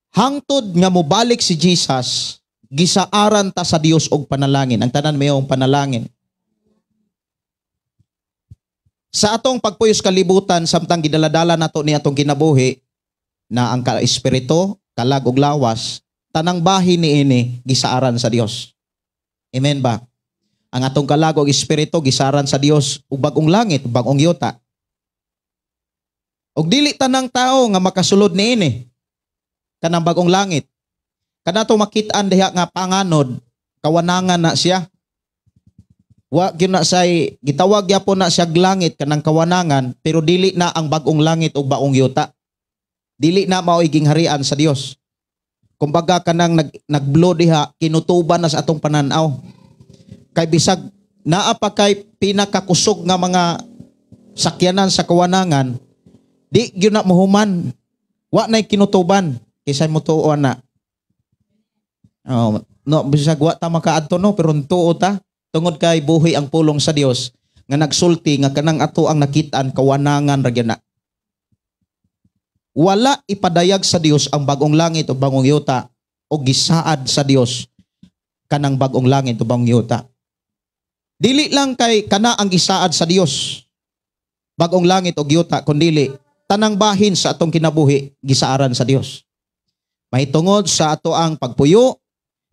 hangtod nga mobalik si Jesus, gisaaran ta sa Dios og panalangin. Ang tanan mayong panalangin. Sa atong pagpuyo sa kalibutan, samtang gidaladala nato ni atong kinabuhi, na ang ka-espiritu, kalag og lawas, tanang bahin ni ini, gisaaran sa Dios. Amen ba? Ang atong kalag og espiritu gisaran sa Dios ug bag-ong langit, ug bag-ong yuta. Og dili tanang tao nga makasulod niini kanang bag-ong langit. Kanato makit-an diha nga panganod, kawanangan na siya. Wa gyud na say gitawag gyapon na siya langit kanang kawanangan, pero dili na ang bag-ong langit ug bag-ong yuta. Dili na mao gingharian sa Dios. Kumbaga kanang nagblo diha, kinutuban na sa atong pananaw. Kay bisag naa pa kay pinakakusog nga mga sakyanan sa kawanangan, di gyud na mohuman. Wa nay kinutuban kisay mo tuon na. Oh, no bisag wa ta makaadto no, pero tuo ta tungod kay buhi ang pulong sa Dios nga nagsulti nga kanang ato ang nakit-an kawanangan ra gyud na. Wala ipadayag sa Dios ang bagong langit o bagong yuta o gisaad sa Dios kanang bagong langit o bagong yuta. Dili lang kay kana ang gisaad sa Dios bagong langit o yuta, kundili tanang bahin sa atong kinabuhi gisaaran sa Dios. Mahitungod sa ato ang pagpuyo,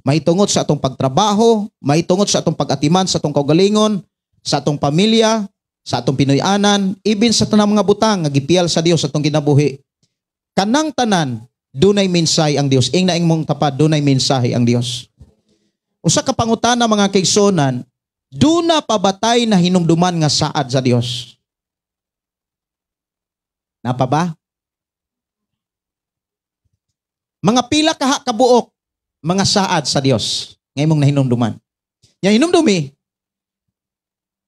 mahitungod sa atong pagtrabaho, mahitungod sa atong pag-atiman sa atong kaugalingon, sa atong pamilya, sa atong pinuy-anan, even sa tanang mga butang nga gipiyal sa Dios sa atong kinabuhi. Kanang tanan, dunay mensahe ang Dios. Ing naing mong tapad, dunay mensahe ang Dios. Usa ka pangutana mga kaigsonan, duna pabatay na hinumduman nga saad sa Dios. Napa ba? Mga pila kabuok, mga saad sa Dios. Ngay mong nahinumduman. Yang hinumdumi,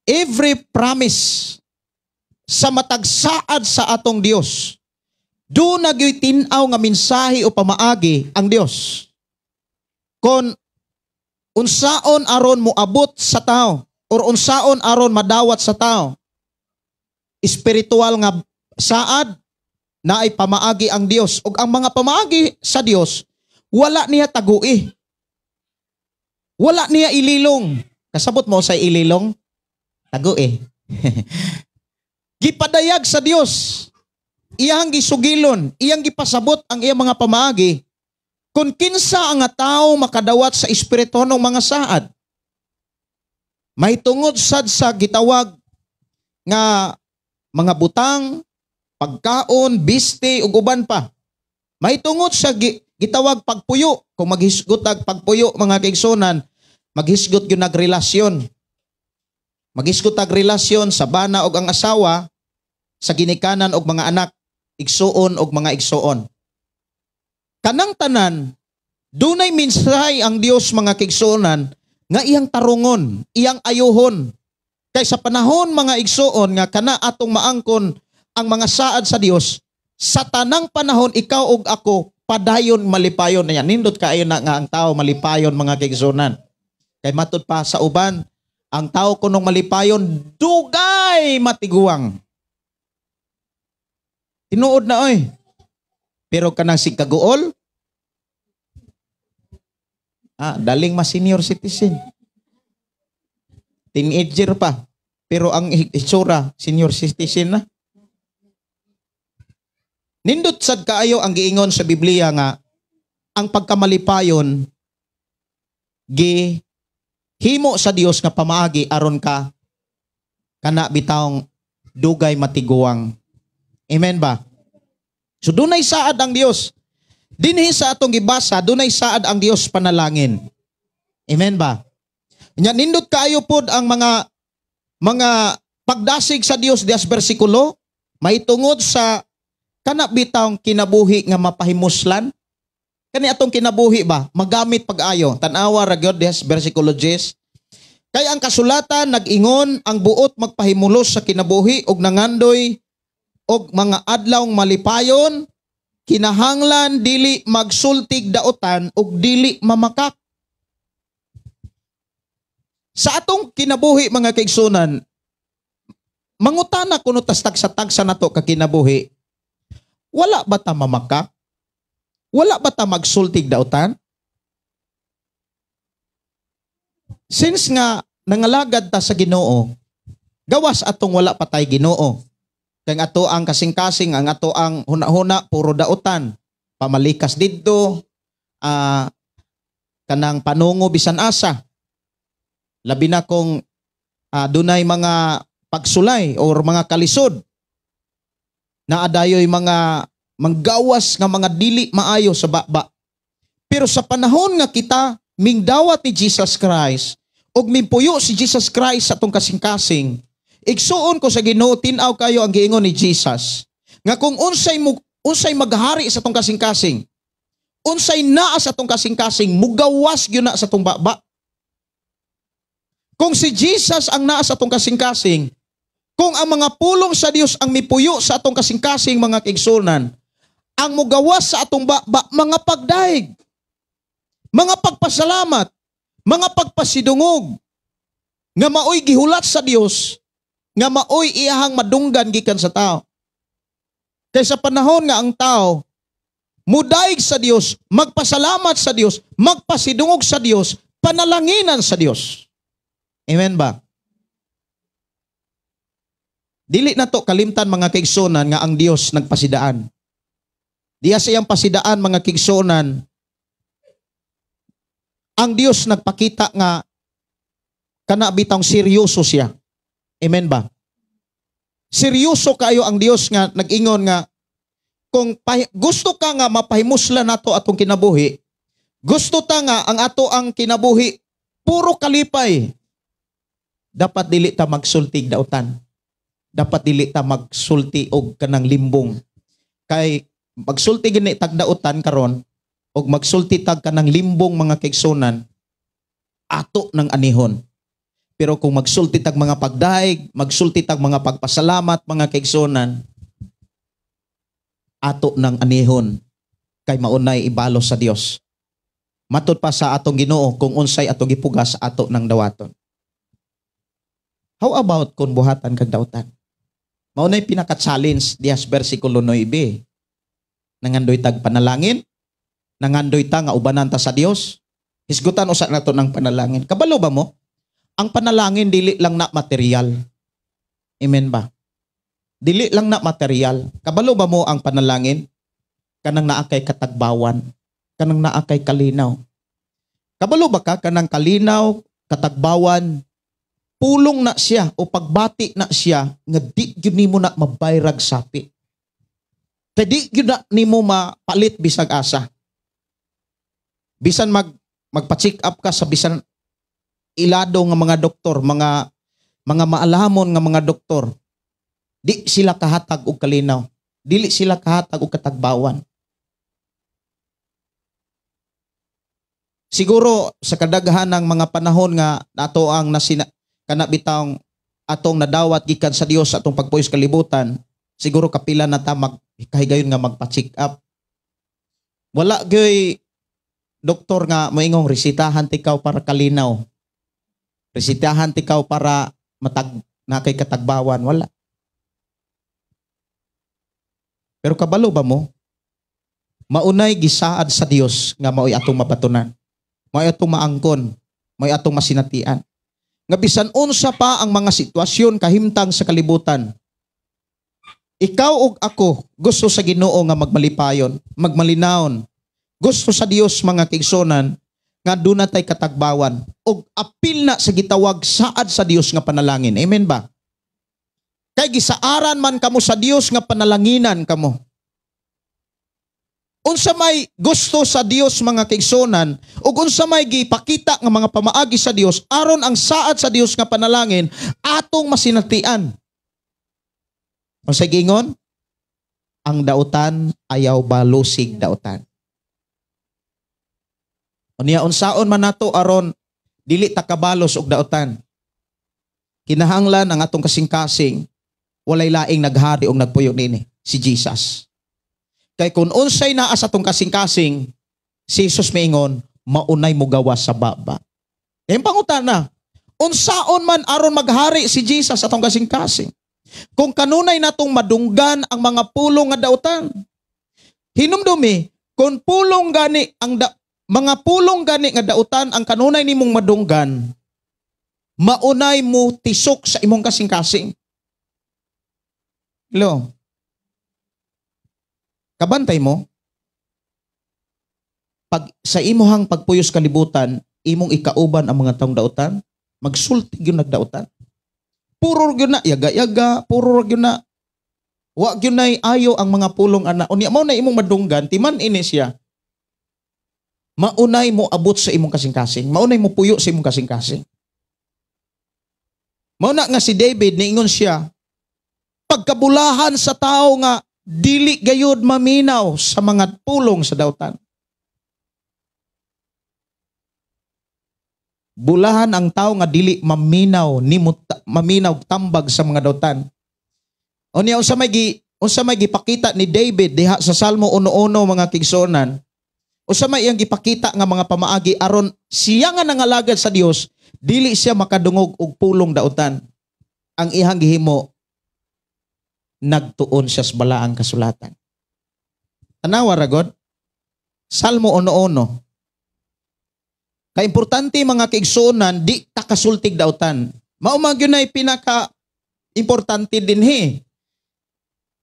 every promise sa matag saad sa atong Dios, doon nagyoy tinaw nga mensahe o pamaagi ang Dios. Kon unsaon aron mo abot sa tao or unsaon aron madawat sa tao, espiritual nga saad na ay pamaagi ang Dios. Ug ang mga pamaagi sa Dios, wala niya tagui. Wala niya ililong. Kasabot mo sa ililong? Tagui. Gipadayag sa Dios. Iyang gisugilon, iyang gipasabot ang iyang mga pamaagi kung kinsa ang tao makadawat sa espiritu ng mga saad. May tungod sad sa gitawag nga mga butang, pagkaon, biste ug uban pa. May tungod sa gitawag pagpuyo. Kung maghisgot ag pagpuyo mga kaigsonan, maghisgot gyud nagrelasyon. Maghisgot ag relasyon sa bana og ang asawa, sa ginikanan og mga anak, igsuon og mga igsuon. Kanang tanan, dunay mensahe ang Dios mga kaigsuonan nga iyang tarungon, iyang ayuhon. Kay sa panahon mga igsuon nga kana atong maangkon ang mga saad sa Dios, sa tanang panahon ikaw ug ako padayon malipayon na yan. Nindot kaayo na nga ang tao malipayon mga kaigsuonan. Kay matud pa sa uban, ang tao kunong malipayon dugay matiguang. Tinuod na oy. Pero kanang sigkaguol, daling mas senior citizen. Teenager pa. pero ang itsura senior citizen na. Nindot sad kaayo ang giingon sa Biblia nga ang pagkamalipayon himo sa Dios nga pamaagi aron ka kana bitawng dugay matiguang. Amen ba? So dunay saad ang Dios. Dinhi sa atong gibasa, dunay saad ang Dios panalangin. Amen ba? Nya nindot kaayo pod ang mga pagdasig sa Dios dias bersikulo mahitungod sa kana bitawng kinabuhi nga mapahimuslan. Kani atong kinabuhi ba magamit pag-ayo. Tan-awa ra gyud dias bersikulo 10. Kaya ang kasulatan nag-ingon ang buot magpahimulos sa kinabuhi og nangandoy og mga adlawng malipayon, kinahanglan dili magsultig daotan ug dili mamakak. Sa atong kinabuhi mga kaigsunan, mangutana kuno tas tagsa-tagsa nato ka kinabuhi, wala ba ta mamakak? Wala ba ta magsultig daotan? Since nga nangalagad ta sa Ginoo, gawas atong wala pa tay Ginoo. Kaya ato ang kasing-kasing, ang ato ang huna-huna, puro daotan. Pamalikas dito, kanang panungo bisan asa. Labi na kung dunay mga pagsulay or mga kalisod. Naadayoy mga manggawas nga mga dili maayo sa baba. Pero sa panahon nga kita, mingdawat ni Jesus Christ, og mimpuyo si Jesus Christ sa atong kasing-kasing, igsuon ko sa Ginoo tin-aw kayo ang giingon ni Jesus nga kung unsay maghari sa atong kasing-kasing, unsay naa sa atong kasing-kasing, mugawas gyud na sa atong baba. Kung si Jesus ang naa sa atong kasing-kasing, kung ang mga pulong sa Dios ang mipuyo sa atong kasing-kasing mga kaigsunan, ang mugawas sa atong baba mga pagdaig, mga pagpasalamat, mga pagpasidungog nga maoy gihulat sa Dios, nga maoy iyahang madunggan gikan sa tao. Kaya sa panahon nga ang tao mudaig sa Dios, magpasalamat sa Dios, magpasidungog sa Dios, panalanginan sa Dios. Amen ba? Dili na to kalimtan mga kaigsunan nga ang Dios nagpasidaan. Diya sa iyang pasidaan mga kaigsunan, ang Dios nagpakita nga kana bitang seryoso siya. Amen ba? Seryoso kayo ang Dios nga nag-ingon nga kung gusto ka nga mapahimuslan nato atong kinabuhi, gusto ta nga ang ato ang kinabuhi puro kalipay, dapat dili ta magsultig daotan. Dapat dili ta magsulti og kanang limbong. Kay magsulti gini tag daotan karon og magsulti tag kanang limbong mga kaigsunan, ato ng anihon. Pero kung magsulti tag mga pagdaig, magsulti tag mga pagpasalamat, mga kaigsunan, ato ng anihon, kay maunay ibalo sa Dios. Matod pa sa atong Ginoo kung unsay atong gipugas sa ato ng dawaton. How about kung buhatan kag daotan? Maunay pinaka-challenge dias bersikulo 9. Nangandoy tag panalangin, nangandoy ta nga ubanan ta sa Dios, hisgutan usa nato ng panalangin. Kabalo ba mo? Ang panalangin dili lang na material. Amen ba? Dili lang na material. Kabalo ba mo ang panalangin? Kanang naa kay katagbawan, kanang naa kay kalinaw. Kabalo ba ka kanang kalinaw, katagbawan, pulong na siya o pagbati na siya nga di gyud nimo na mabayrag sapi. Kay di gyud na nimo mapalit bisag asa. Bisan magpa-check up ka sa bisan ilado nga mga doktor, mga maalamon nga mga doktor, di sila kahatag og kalinaw, dili sila kahatag og katagbawan. Siguro sa kadaghan ng mga panahon nga nato ang kana bitawng atong nadawat gikan sa Dios atong pagpuyos kalibutan, siguro kapila na ta magkahigayon nga magpa-check up. Wala gyoy doktor nga moingong resitahan tikaw para kalinaw. Resitahan tikaw para na kay katagbawan. Wala. Pero kabalo ba mo? Maunay gisaad sa Dios nga maoy atong mabatunan. Maoy atong maangkon. Maoy atong masinatian. nga bisan unsa pa ang mga sitwasyon kahimtang sa kalibutan, ikaw ug ako gusto sa Ginoo nga magmalipayon, magmalinawon. Gusto sa Dios mga kaigsunan nga doon natay katagbawan ug apil na sa gitawag saad sa Dios nga panalangin. Amen ba? Kay gisaaran man kamo sa Dios nga panalanginan kamo. Unsa may gusto sa Dios mga kaigsunan ug unsa may gipakita nga mga pamaagi sa Dios aron ang saad sa Dios nga panalangin atong masinatian. Unsa gingon? Ang dautan ayaw balusig dautan. Unya unsaon man nato aron dili ta kabalos og dautan. Kinahanglan ang atong kasing-kasing walay laing naghari og nagpuyo nini, si Jesus. Kay kung unsay naa sa atong kasing-kasing, si Jesus maingon, maunay mo gawas sa baba. Kaya pangutana, unsaon man aron maghari si Jesus sa atong kasing-kasing? Kung kanunay natong madunggan ang mga pulong nga dautan. Hinumdumi, kung pulong gani ang mga pulong gani nga dautan ang kanunay nimong madunggan, maunay mo tisok sa imong kasing-kasing. Hello? Kabantay mo, pag sa imuhang pagpuyos kalibutan, imong ikauban ang mga taong dautan, magsulti yun nagdautan. Puro yun na, yaga-yaga, puro yun na, wag yun na ayo ang mga pulong ana. Unya mo na imong madunggan, timan ini siya. Maunay mo abot sa imong kasing-kasing, maunay mo puyo sa imong kasing-kasing. Mauna nga si David, niingon siya, pagkabulahan sa tao nga, dili gayud maminaw sa mga pulong sa dautan. Bulahan ang tao nga dili maminaw maminaw tambag sa mga dautan. Unya unsa may gipakita ni David diha sa Salmo 1:1 mga kigsonan. Unsa may iyang gipakita nga mga pamaagi aron siya nga nangalagad sa Dios, dili siya makadungog og pulong dautan. Ang ihang gihimo, nagtuon siya sa balaang kasulatan. Tanawa ra God, Salmo 1:1. Kaimportante mga kaigsuonan, di ta kasultig dautan. Mao man gyud nay pinaka importante dinhi.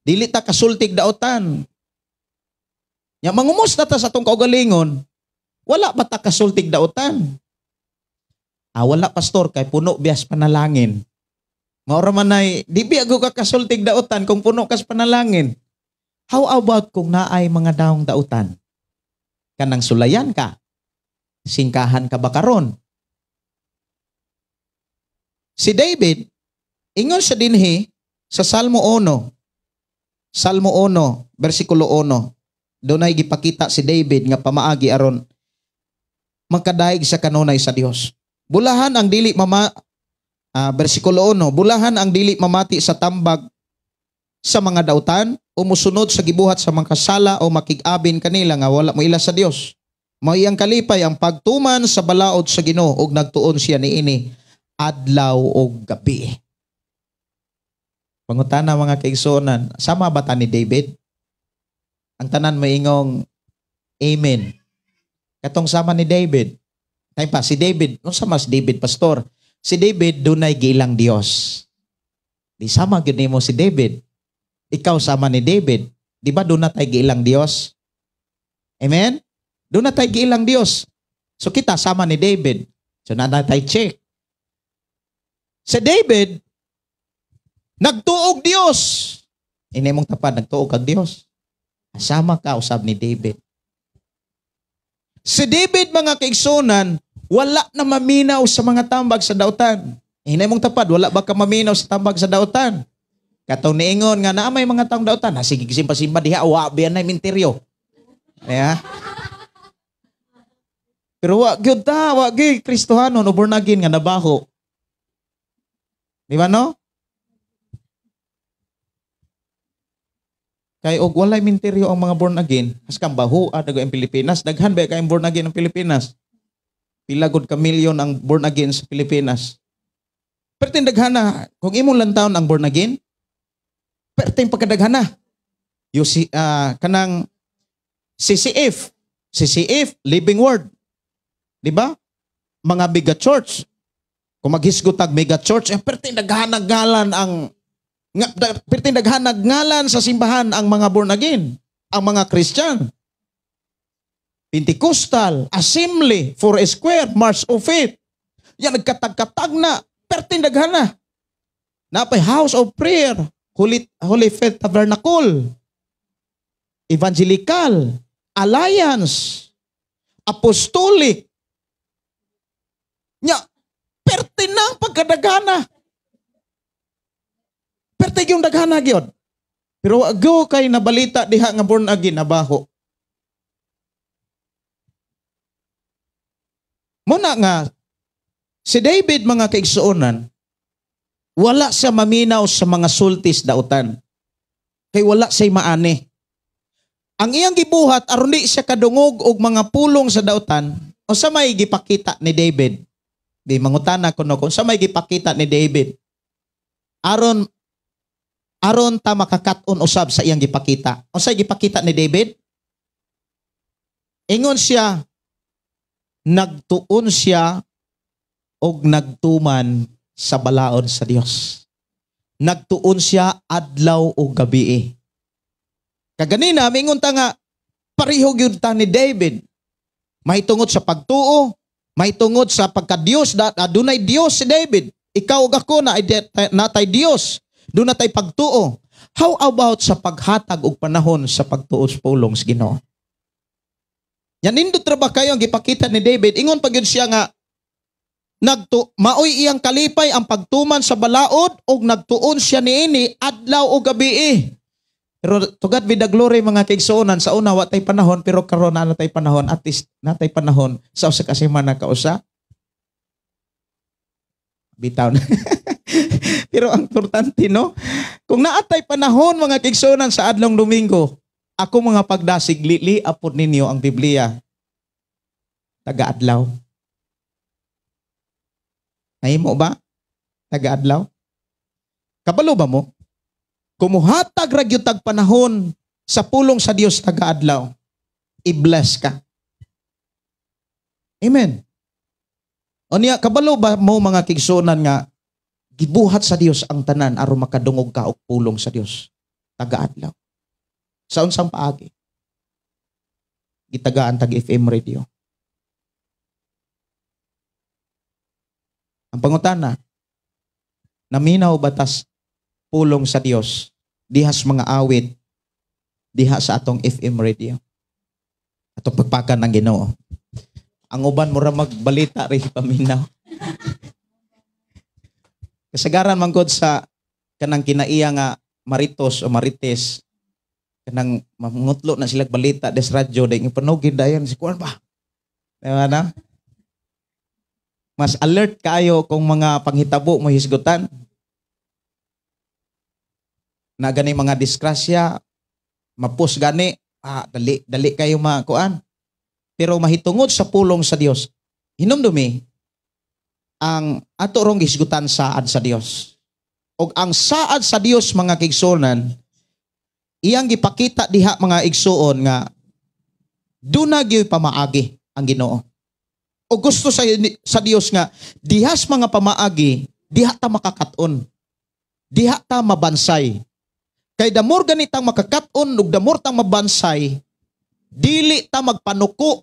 Dili ta kasultig dautan. Ya mangumos na ta sa atong kaugalingon, wala ba ta kasultig dautan? Wala pastor kay puno bias panalangin. Maura man ay, di biyago ka kasultig dautan kung puno kas panalangin. How about kung naay mga daong dautan? Kanang sulayan ka, singkahan ka ba karon? Si David, ingon sa dinhi sa Salmo 1, versikulo 1, doon ay gipakita si David nga pamaagi aron magkadaig sa kanunay sa Dios. Bulahan ang dili versikulo 1, bulahan ang dili mamati sa tambag sa mga dautan o musunod sa gibuhat sa mga kasala o makig-abin kanila nga wala mo ila sa Dios. Mao iyang kalipay ang pagtuman sa balaod sa Ginoo ug nagtuon siya niini adlaw ug gabi. Pangutana mga kaigsuonan, sama ba ta ni David? Ang tanan moingong amen. Katong sama ni David. Tay pa si David, unsa mas David pastor? Si David dunay gilang Dios. Di sama gyud nimo si David. Ikaw sama ni David. Di ba doon na tayo gilang Dios? Amen? Doon na tayo gilang Dios. So kita sama ni David. So na tayo check. Si David, nagtuog Dios. Ini mong tapad, nagtuog kag Dios. Sama ka usab ni David. Si David mga kaigsunan, wala na maminaw sa mga tambag sa dautan. Hinay mong tapad, wala ba ka maminaw sa tambag sa dautan? Katong niingon nga na may mga taong dautan, sige simpa-simpa diha, biyan na minteryo. Yeah. Pero wag gyud ta, wag gyud Kristohanon o born again nga nabaho. Di ba no? Kay og walay minteryo ang mga born again, as kang baho dago ang Pilipinas, daghan ba kay born again ang Pilipinas? Pila gud ka milyon ang born again sa Pilipinas. Perting daghan na, kung imong lantaon ang born again, perting pagkadaghan na. Yung kanang CCF, Living Word. Di ba? Mga biga church. Kung maghisgotag mega church, perting naghanag-ngalan perting naghanag-ngalan sa simbahan ang mga born again, ang mga Christian. Pentecostal, Assembly, Four Square, March of Faith. Yan, nagkatag-katag na, perting naghana. Napay House of Prayer, Holy Faith Tabernacle, Evangelical, Alliance, Apostolic. Nya, perting na ang pagkadagana. Perting yung daghana gyud. Pero ago kay nabalita diha nga born again nabaho. Muna nga, si David mga kaigsuonan, wala siya maminaw sa mga sultis dautan. Kay wala siya maani. Ang iyang gibuhat, aron di siya kadungog og mga pulong sa dautan, o sa may gipakita ni David. Di mangutana ko no, kung sa may gipakita ni David, aron ta makakat-on usab sa iyang gipakita. O sa gipakita ni David? Ingon siya, nagtuon siya og nagtuman sa balaod sa Dios. Nagtuon siya adlaw o gabi. Kaganina, mingon ta nga, pareho gyud ta ni David. May tungod sa pagtuo, may tungod sa pagka-Dios, adunay Dios si David. Ikaw ug ako na natay Dios, doon natay pagtuo. How about sa paghatag og panahon sa pagtuo sa pulong sa Ginoo? Yan nindot ra ba kayo ang gipakita ni David? Ingon pa gyud siya nga maoy iyang kalipay ang pagtuman sa balaod og nagtuon siya niini adlaw o gabi. Pero to God be the glory mga kaigsuonan, sa una wa tay panahon pero karon na tay panahon, at least natay panahon sa usa ka semana kausa. Bitaw na. Pero ang importante no, kung naatay panahon mga kaigsuonan sa adlong Domingo, ako mga pagdasig liapod ninyo ang Biblia taga-adlaw. Nahimo ba? Taga-adlaw? Kabalo ba mo? Kumuhatag ra gyud tag panahon sa pulong sa Dios taga-adlaw, i-bless ka. Amen. O niya, kabalo ba mo mga kigsunan nga gibuhat sa Dios ang tanan aron makadungog ka og pulong sa Dios taga-adlaw? Sa unsang paagi? Gitagaan tag FM radio. Ang pangutana, naminaw batas pulong sa Dios dihas mga awit diha sa atong FM radio. Atong pagpakan ng Ginoo. Ang uban mo ra magbalita ri paminaw. Kasagaran man gud sa kanang kinaiya nga maritos o marites, kanang mangutlo na sila balita des radyo day panugid dayon si kuan ba. Diba na? Mas alert kayo kung mga panghitabo mo hisgutan. Na gani mga disgrasya, mapus gani, dali kayo makuan. Pero mahitungod sa pulong sa Dios, hinumdumi ang ato rong hisgutan saad sa Dios. Og ang saad sa Dios mga kaigsuonan, iyang gipakita diha mga igsuon nga duna gyud pamaagi ang Ginoo. O gusto sa Dios nga dihas mga pamaagi, diha ta makakaton. Diha ta mabansay. Kay damor ganitang makakaton ug damor tang mabansay, dili ta magpanuko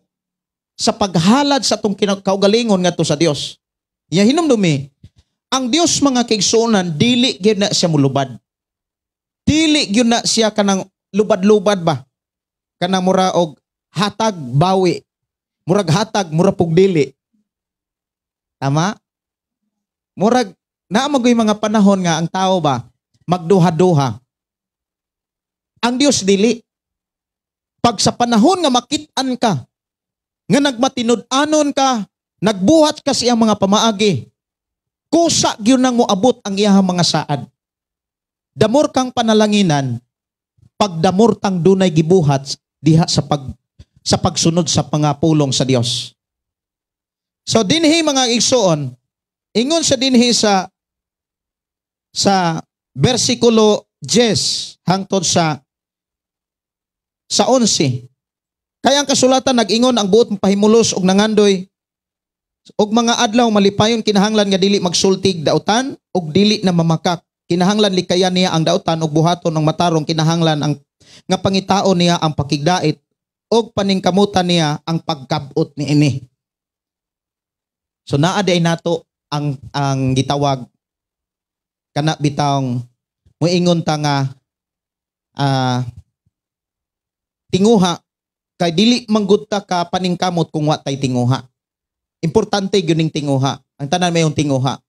sa paghalad sa atong kaugalingon ngadto sa Dios. Ya hinumdumi, ang Dios mga kaigsuonan dili gyud na siya mulubad. Dili gyud na siya kanang lubad-lubad ba? Kanang mura og hatag bawi. Murag hatag, murag pugdili. Tama? Murag, naamagoy mga panahon nga ang tao ba, magduha-duha. Ang Dios dili. Pag sa panahon nga makitaan ka, nga nagmatinud-anon ka, nagbuhat ka siyang mga pamaagi, kusa gyud nang moabot ang iyahang mga saad. Damor kang panalanginan, pag damor tang dunay gibuhat diha sa pagsunod sa pangapulong sa Dios. So dinhi mga igsoon, ingon sa dinhi sa bersikulo 10 hangtod sa 11. Kaya ang kasulatan nag-ingon ang buot pahimulos og nangandoy Og mga adlaw malipayon kinahanglan nga dili magsultig dautan og dili na mamakak. Kinahanglan likayan niya ang dautan og buhaton ng matarong. Kinahanglan ang nga pangitao niya ang pakigdait og paningkamutan niya ang pagkabot niini. So naa day nato ang gitawag kana bitawng moingon ta nga tinguha kay dili manggudta ka paningkamot kung wa tay tinguha. Importante gyud ning tinguha. Ang tanan may yung tinguha.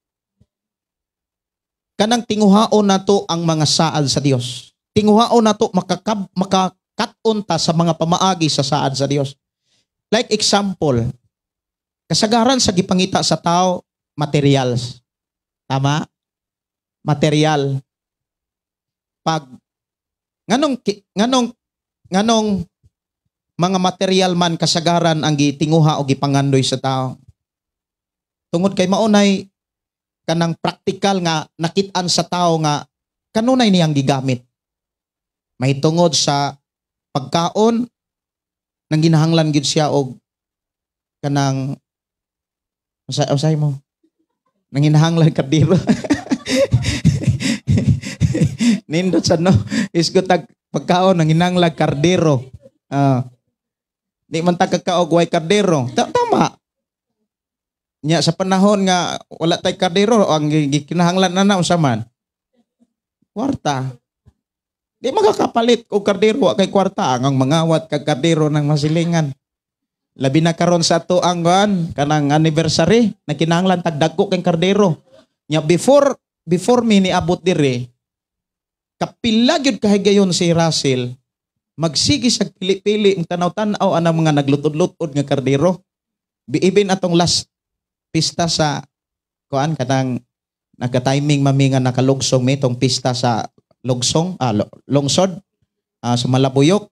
Kanang tinguhaon nato ang mga saad sa Dios. Tinguhaon nato makakaton ta sa mga pamaagi sa saad sa Dios. Like example, kasagaran sa gipangita sa tao materials. Tama? Material. Pag nganong mga material man kasagaran ang gitinguha o gipangandoy sa tao. Tungod kay maunay kanang praktikal nga nakit-an sa tao nga kanunay niyang gigamit. May tungod sa pagkaon nang ginahanglan gid siya og kanang usay mo nang ginahanglan kardiro. Nindot sa no isgot tag pagkaon nang ginahanglan kardiro. Di man ta kakaog way kardero. Tama. Nya sa panahon nga wala tay kardero ang gikinahanglan na unsa man? Kwarta. Di magakapalit og kardero wa kay kwarta ang mangawat kag kardero ng masilingan. Labi na karon sa ato ang kanang anniversary na kinahanglan tag dagko kay kardero. Nya before mi niabot diri kapila gyud kahigayon si Russell magsigi sa pili-pili ang tanaw-tanaw anang mga naglutod-lutod nga kardero. Even atong last pista sa kuan kanang nagka-timing mami nga nakalugsong mi tong pista sa lugsong longsod sa Malabuyok.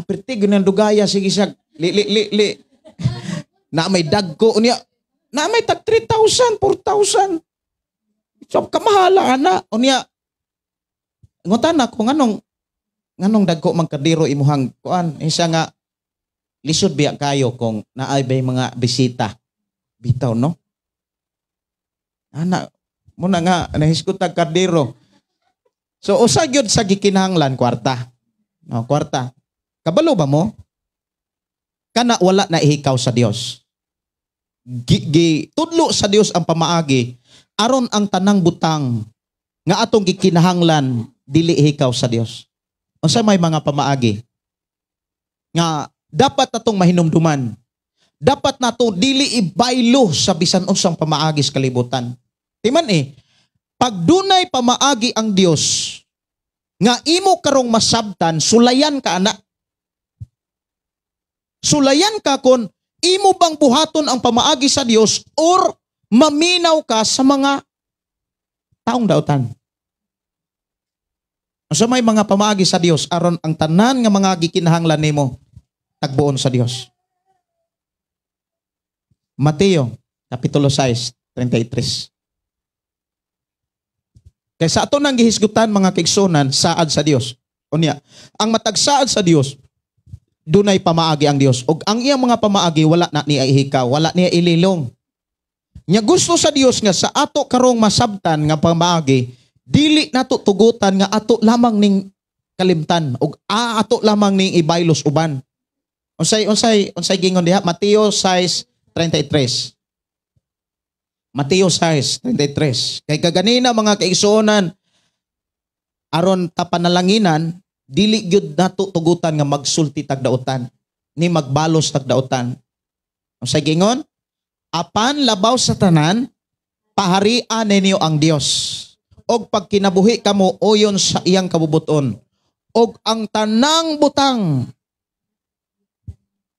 Perti gyud dugaya sige sa li na may dagko unya na may tag 3,000 4,000. So kamahala ana unya ngutan ako nganong dagko man kardero imuhang kuan isa nga lisod biya kayo kung naay bay mga bisita bitaw no ana muna nga nahiskot tag kardero. So usa gyud sa gikinahanglan kwarta. No, kwarta. Kabalo ba mo? Kana wala na ihikaw sa Dios. Tudlo sa Dios ang pamaagi aron ang tanang butang nga atong gikinahanglan dili ihikaw sa Dios. Unsa may mga pamaagi nga dapat natong mahinumduman. Dapat nato dili ibaylo sa bisan unsang pamaagi sa kalibutan. Timan pag dunay pamaagi ang Dios nga imo karong masabtan, sulayan ka ana. Sulayan ka kon imo bang buhaton ang pamaagi sa Dios or maminaw ka sa mga taong dautan. So may mga pamaagi sa Dios aron ang tanan nga mga gikinahanglan nimo tagbuon sa Dios. Mateo kapitulo 6:33. Kay sa ato nang gihisgutan mga kaigsunan saad sa Dios. Unya, ang matagsaad sa Dios dunay pamaagi ang Dios ug ang iyang mga pamaagi wala na niya ihikaw, wala niya ililong. Nya gusto sa Dios nga sa ato karong masabtan nga pamaagi dili nato tugutan nga ato lamang ning kalimtan ug ato lamang ning ibaylos uban. Unsay gingon diha? Mateo 6:33. Mateo 6:33. Kay kaganina mga kaigsuonan aron ta panalanginan dili gyud nato tugutan nga magsulti tagdautan ni magbalos tagdautan. Unsay gingon? Apan labaw sa tanan paharian ninyo ang Dios. Og pag kinabuhi kamo oyon sa iyang kabubuton. Og ang tanang butang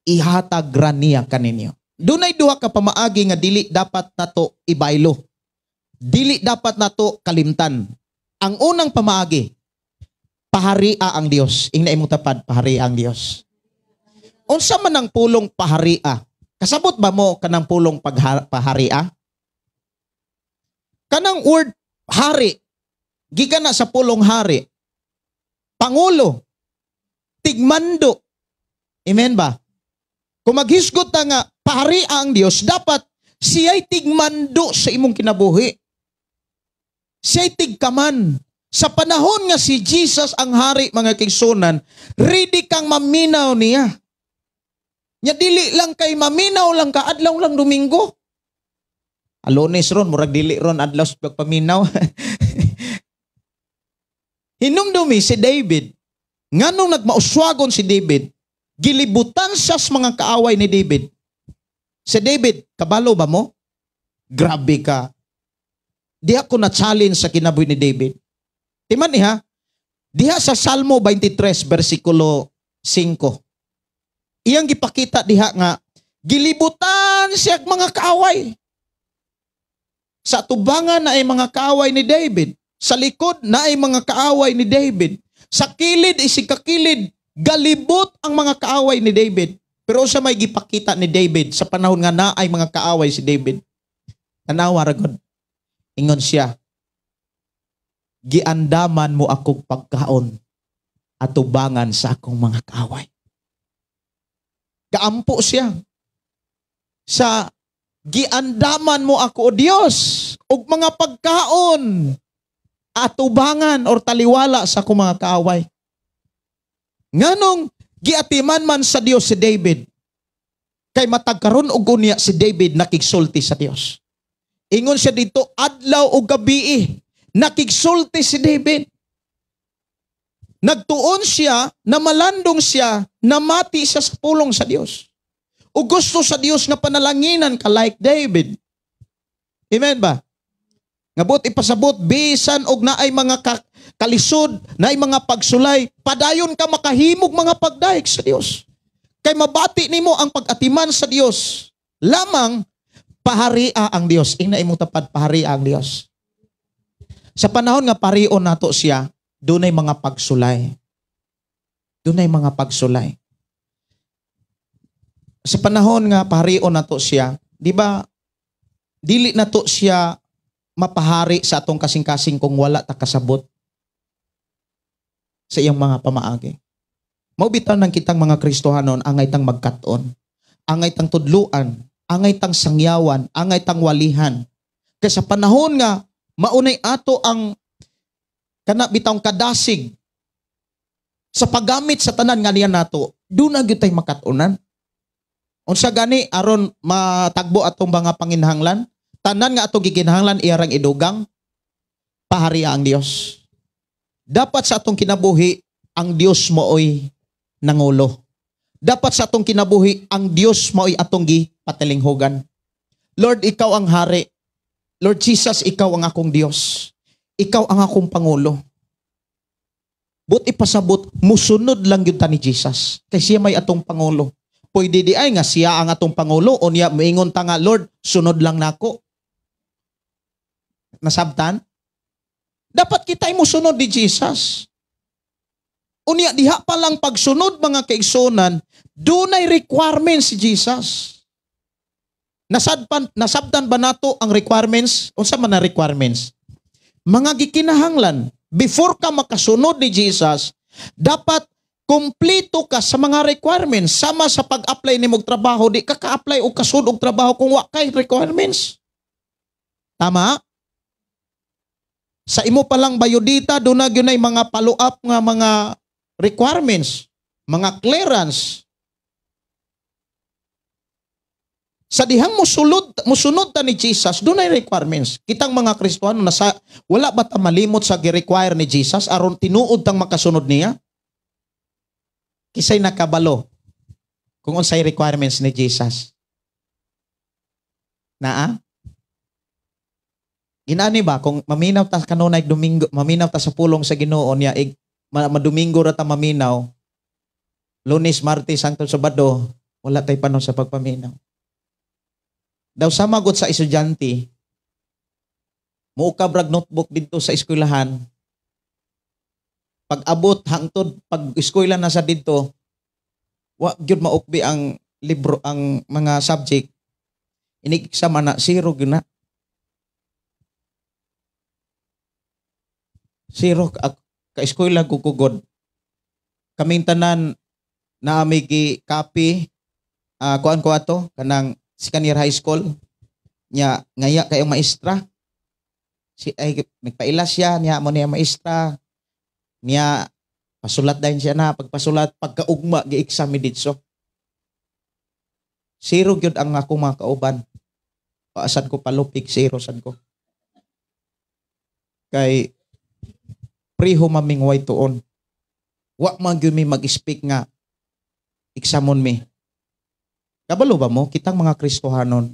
ihatag ra niya kaninyo. Dunay duha ka pamaagi nga dili dapat nato ibaylo. Dili dapat nato kalimtan. Ang unang pamaagi, paharia ang Dios. Ingna imong tapad, paharia ang Dios. Unsa man ang pulong paharia? Kasabot ba mo kanang pulong paharia? Kanang word hari, gikan na sa pulong hari. Pangulo, tigmando. Amen ba? Kung maghisgot na nga, paharia ang Diyos, dapat Siya'y tigmando sa imong kinabuhi. Siya'y tigkaman. Sa panahon nga si Jesus ang hari, mga kaigsunan, ready kang maminaw niya. Nya dili lang kay maminaw lang ka, adlaw lang Domingo. Alones ron, murag dili ron, adlaw sa pagpaminaw. Hinumdumi si David, nganong nagmauswagon si David, gilibutan siya sa mga kaaway ni David. Si David, kabalo ba mo? Grabe ka. Di ako na-challenge sa kinabuhi ni David. Timan niya, diha sa Salmo 23, versikulo 5. Iyang gipakita diha nga, gilibutan siya mga kaaway. Sa tubangan na ay mga kaaway ni David. Sa likod na ay mga kaaway ni David. Sa kilid isikakilid, galibot ang mga kaaway ni David. Pero sa may gipakita ni David sa panahon nga na ay mga kaaway si David. Tanawa ragod. Ingon siya, giandaman mo akong pagkaon at tubangan sa akong mga kaaway. Gaampo siya. Sa giandaman mo ako, O Diyos, og mga pagkaon at tubangan or taliwala sa akong mga kaaway. Nganong giatiman man sa Dios si David, kay matagkaron og unya si David nakigsulti sa Dios. Ingon siya dito, adlaw o gabi, nakigsulti si David. Nagtuon siya, na malandong siya, na mati siya sa pulong sa Dios. O gusto sa Dios na panalanginan ka like David. Amen ba? Ngabot ipasabot, bisan og naay mga kalisod, naay mga pagsulay, padayon ka makahimog mga pagdaig sa Dios. Kay mabati nimo ang pag-atiman sa Dios. Lamang paharia ang Dios. Ingna imong tapad, paharia ang Dios. Sa panahon nga parion nato siya, dunay mga pagsulay. Dunay mga pagsulay. Sa panahon nga parion nato siya, di ba, dili nato siya mapahari sa atong kasing-kasing kung wala ta kasabot sa iyang mga pamaagi. Maubitaw ng kitang mga Kristohanon, angay tang magkaton, angay tang tudluan, angay tang sangyawan, angay tang walihan. Kaya sa panahon nga, maunay ato ang kanabitang kadasig sa paggamit sa tanan nga niya nato, doon na gyud tay makatunan. Unsa gani aron matagbo atong mga panginhanglan, tanan nga atong gikinahanglan iyarang idugang, paharia ang Dios. Dapat sa atong kinabuhi, ang Dios mooy nangulo. Dapat sa atong kinabuhi, ang Dios mooy atong gipatilinghugan. Lord, ikaw ang hari. Lord Jesus, ikaw ang akong Dios. Ikaw ang akong Pangulo. But ipasabot, musunod lang yun ta ni Jesus. Kay siya may atong Pangulo. Pwede di ay nga siya ang atong Pangulo o niya maingon ta nga, Lord, sunod lang nako. Nasabtan? Dapat kita ay musunod ni Jesus. Unya diha pa lang pagsunod mga kaigsunan, dunay requirements si Jesus. Nasabtan ba nato ang requirements? Unsa man na requirements? Mga gikinahanglan, before ka makasunod ni Jesus, dapat kumplito ka sa mga requirements. Sama sa pag-apply ni mong trabaho, di ka ka-apply o kasunod og trabaho kung wa kay requirements. Tama? Sa imo palang bayodita, doon na yun ay mga follow-up nga mga requirements, mga clearance. Sa dihang musunod ta ni Jesus, doon ay requirements. Kitang mga Kristohano, wala ba ta malimot sa gi-require ni Jesus aron tinuod tang makasunod niya? Kisay nakabalo kung unsay requirements ni Jesus. Naa? Ginani ba kung maminaw ta kanunay Domingo, maminaw ta sa pulong sa Ginoo niya, madomingo ra ta maminaw. Lunes, Martes, hangtod Sabado, wala tay panon sa pagpaminaw. Daw samagot sa estudyante, muukab rag notebook dito sa eskwelahan. Pag abot hangtod pag eskwela na sa dito, wa gyud maukbi ang libro, ang mga subject. Inig-exam na zero gyud na. Zero ka-eskwela kukugod. Kaming tanan na may copy kuan ko ato kanang Senior High School. Nya ngaya kayong maestra. Si ay nagpailas siya niya mo niya maestra. Niya pasulat dayon siya na pagpasulat pagkaugma gi-exam didso. Zero gyud ang ako mga kauban. Paasan ko palupig zero sad ko. Kay preho maming way tuon. Wa man gyud mi mag-speak nga examon mi. Kabalo ba mo kitang mga Kristohanon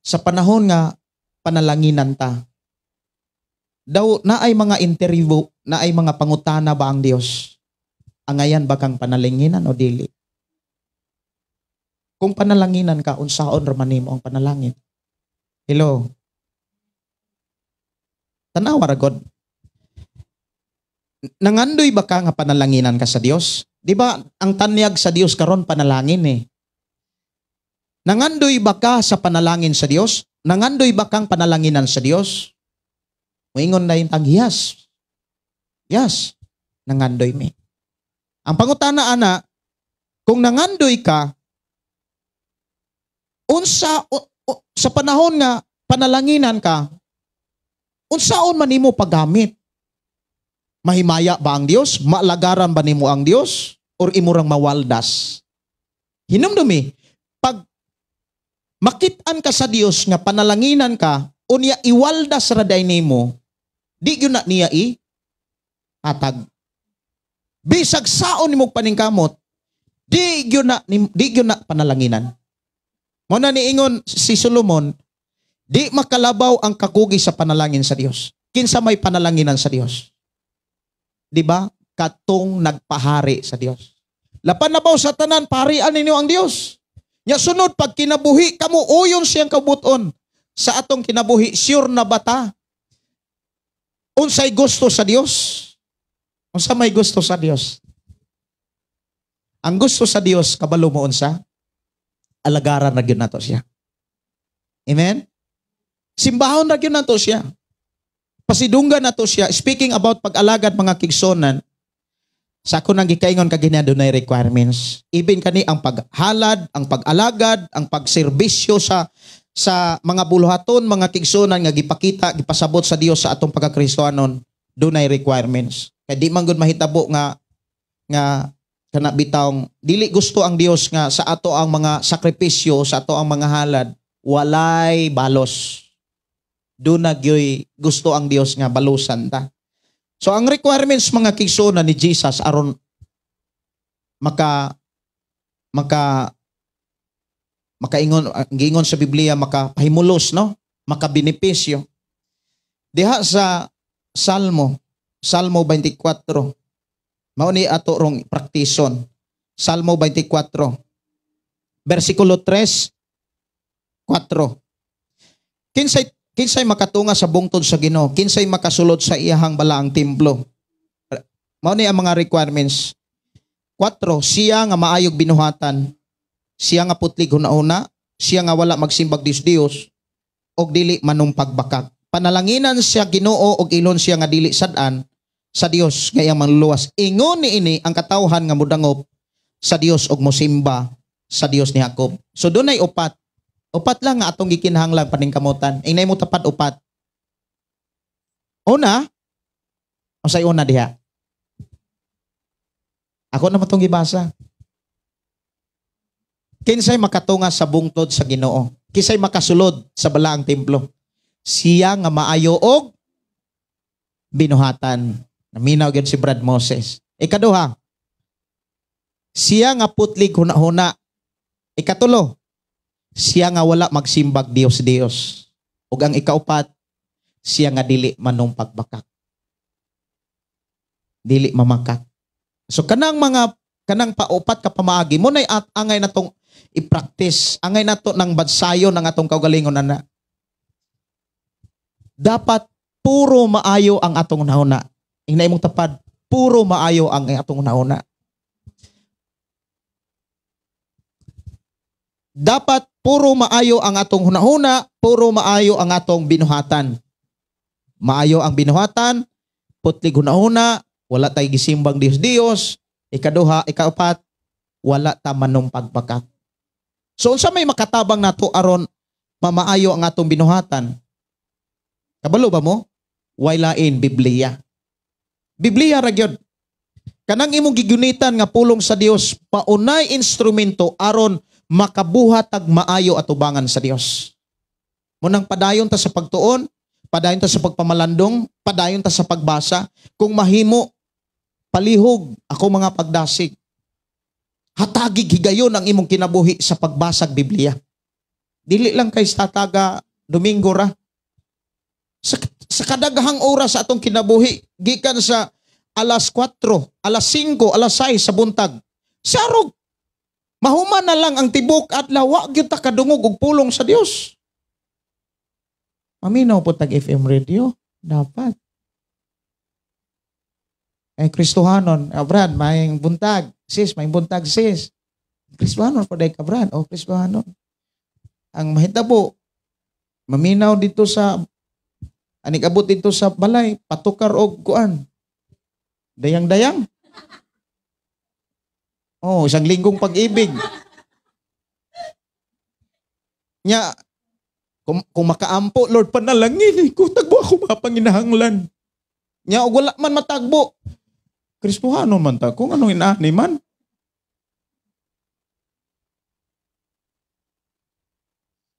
sa panahon nga panalanginan ta. Daw na ay mga interview, na ay mga pangutana ba ang Dios? Angayan ba kang panalanginan o dili? Kung panalanginan ka, unsaon raman nimo ang panalangin? Hello. Tanawa ra God. Nangandoy ba ka nga panalanginan ka sa Dios? Di ba ang tanyag sa Dios karon panalangin eh. Nangandoy ba ka sa panalangin sa Dios? Nangandoy ba kang panalanginan sa Dios? Moingon na yung yes. Yes. Nangandoy mi. Ang pangutana ana, kung nangandoy ka, unsa sa panahon nga panalanginan ka, unsaon man nimo paggamit? Mahimaya ba ang Dios? Maalagaran ba nimo ang Dios? Or imurang mawaldas? Hinumdumi, pag makitaan ka sa Dios nga panalanginan ka, unya iwaldas raday nimo, di gyud na niya hatag. Bisag saon nimo paningkamot, di gyud na panalanginan. Mo na niingon si Solomon, di makalabaw ang kakugi sa panalangin sa Dios. Kinsa may panalanginan sa Dios? Di ba? Katong nagpahari sa Dios. Lapan na ba sa tanan, paharian ninyo ang Dios. Nya sunod, pag kinabuhi, kamo uyon siyang kabuton. Sa atong kinabuhi, sure na bata. Unsay gusto sa Dios? Unsa may gusto sa Dios? Ang gusto sa Dios, kabalo mo unsa? Alagaran na gyud nato siya. Amen? Simbahon na gyud nato siya. Pasidunggan nato siya. Speaking about pag-alagad mga kigsonan, sa ako nang gikaingon kagina dunay requirements. Even kani ang paghalad, ang pag-alagad, ang pagserbisyo sa mga buluhaton, mga kigsonan nga gipakita, gipasabot sa Dios sa atong pagka-Kristohanon, dunay requirements. Kay di man gud mahitabo nga kana bitawng dili gusto ang Dios nga sa ato ang mga sakripisyo, sa ato ang mga halad, walay balos. Duna gyoy gusto ang Dios nga balusan ta. So ang requirements mga kigsonan ni Jesus aron makaingon sa Biblia makapahimulos no, makabenepisyo. Diha sa Salmo 24. Mao ni ato rong praktison. Salmo 24 versikulo 3, 4. Kinsay makatunga sa bungtod sa Ginoo, kinsay makasulod sa iyahang balaang templo. Mao ni ang mga requirements. 4, siya nga maayog binuhatan, siya nga putlig hunahuna, siya nga wala magsimbag Dios og dili manumpagbakak. Panalanginan siya Ginoo og ilon siya nga dili sad-an sa Dios nga iyang manluluwas. Ingon niini ang katawhan nga mudangop sa Dios og mosimba sa Dios ni Jacob. So dunay upat. Upat lang nga atong gikinahanglan paningkamutan. Inay mo tapat upat. Una, o say una diha. Ako na matong gibasa. Kinsay makatunga sa bungtod sa Ginoo? Kinsay makasulod sa balaang templo? Siya nga maayo og binuhatan. Naminaw gyud si Brad Moses. Ikaduha, siya nga putlig hunahuna. Ikatulo, siya nga wala magsimbag Dios. Ug ang ikaupat, siya nga dili manumpagbakak. Dili mamakak. So kanang paupat ka pamaagi mo nay angay natong i-practice, angay nato nang badsayo ng atong kaugalingon ana. Dapat puro maayo ang atong nahuna. Inay mong tapad, puro maayo ang atong nahuna. Dapat puro maayo ang atong hunahuna, puro maayo ang atong binuhatan. Maayo ang binuhatan, putlig hunahuna, wala tay gisimbang Dios. Ikaduha, ikaupat, wala ta manumpagbakak. So unsa may makatabang nato aron mamaayo ang atong binuhatan. Kabalo ba mo? Wailain Biblia. Biblia ra gyud. Kanang imong gigunitan nga pulong sa Dios, paunay instrumento aron makabuhat ag maayo atubangan sa Dios. Munang padayon ta sa pagtuon, padayon ta sa pagpamalandong, padayon ta sa pagbasa, kung mahimo palihog ako mga pagdasig. Hatagig higayon ang imong kinabuhi sa pagbasag Biblia. Dili lang kay tataga Domingo ra. Sa kadaghang oras sa atong kinabuhi, gikan sa alas 4, alas 5, alas 6 sa buntag. Sarog. Mahuman na lang ang tibok at lawa gyud ta kadungog og pulong sa Dios. Maminaw po tag FM radio, dapat. Kristohanon, Brad, may buntag. Sis, may buntag sis. Kristohanon po day ka, Brad. O, Kristohanon. Ang mahitabo, maminaw dito sa, abot dito sa balay, patukar og kuan. Dayang-dayang. Oh, isang linggong pag-ibig. Nya, kung makaampo, Lord, panalangin, tagbo ako mapanginahanglan. Nya, og wala man matagbo. Kristohano man ta, kung anong inaani man.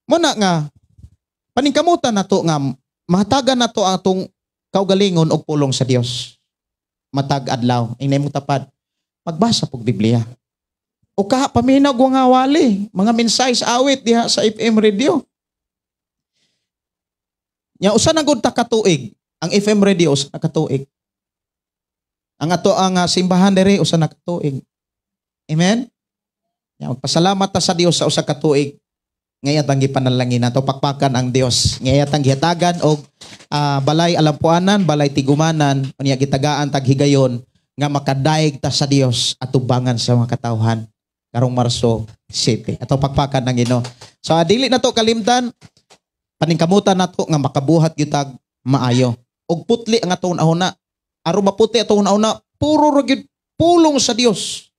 Muna nga, paningkamutan na to nga, mahatagan na to atong kaugalingon o pulong sa Dios. Matag adlaw, inay mo tapad. Pagbasa pog Biblia. O kaha paminaw nga wali, mga mensahe sa awit diha sa FM radio. Nya usa na gud ta katuig, ang FM radio usa na katuig. Ang ato ang simbahan diri usa na katuig. Amen. Nya magpasalamat ta sa Dios sa usa ka tuig. Ngayat ang gipanalangin nato pakpakan ang Dios. Ngayat ang gihatagan og balay alampuanan, balay tigumanan, unya gitagaan tag higayon nga makadaig ta sa Dios at tubangan sa mga katawhan karong Marso 7. Ato pakpakan ng Ginoo. So dili na to kalimtan, paningkamutan nato nga makabuhat gyud tag maayo. Og putli ang atong ahuna. Aron maputi atong ahuna, puro ra gyud pulong sa Dios.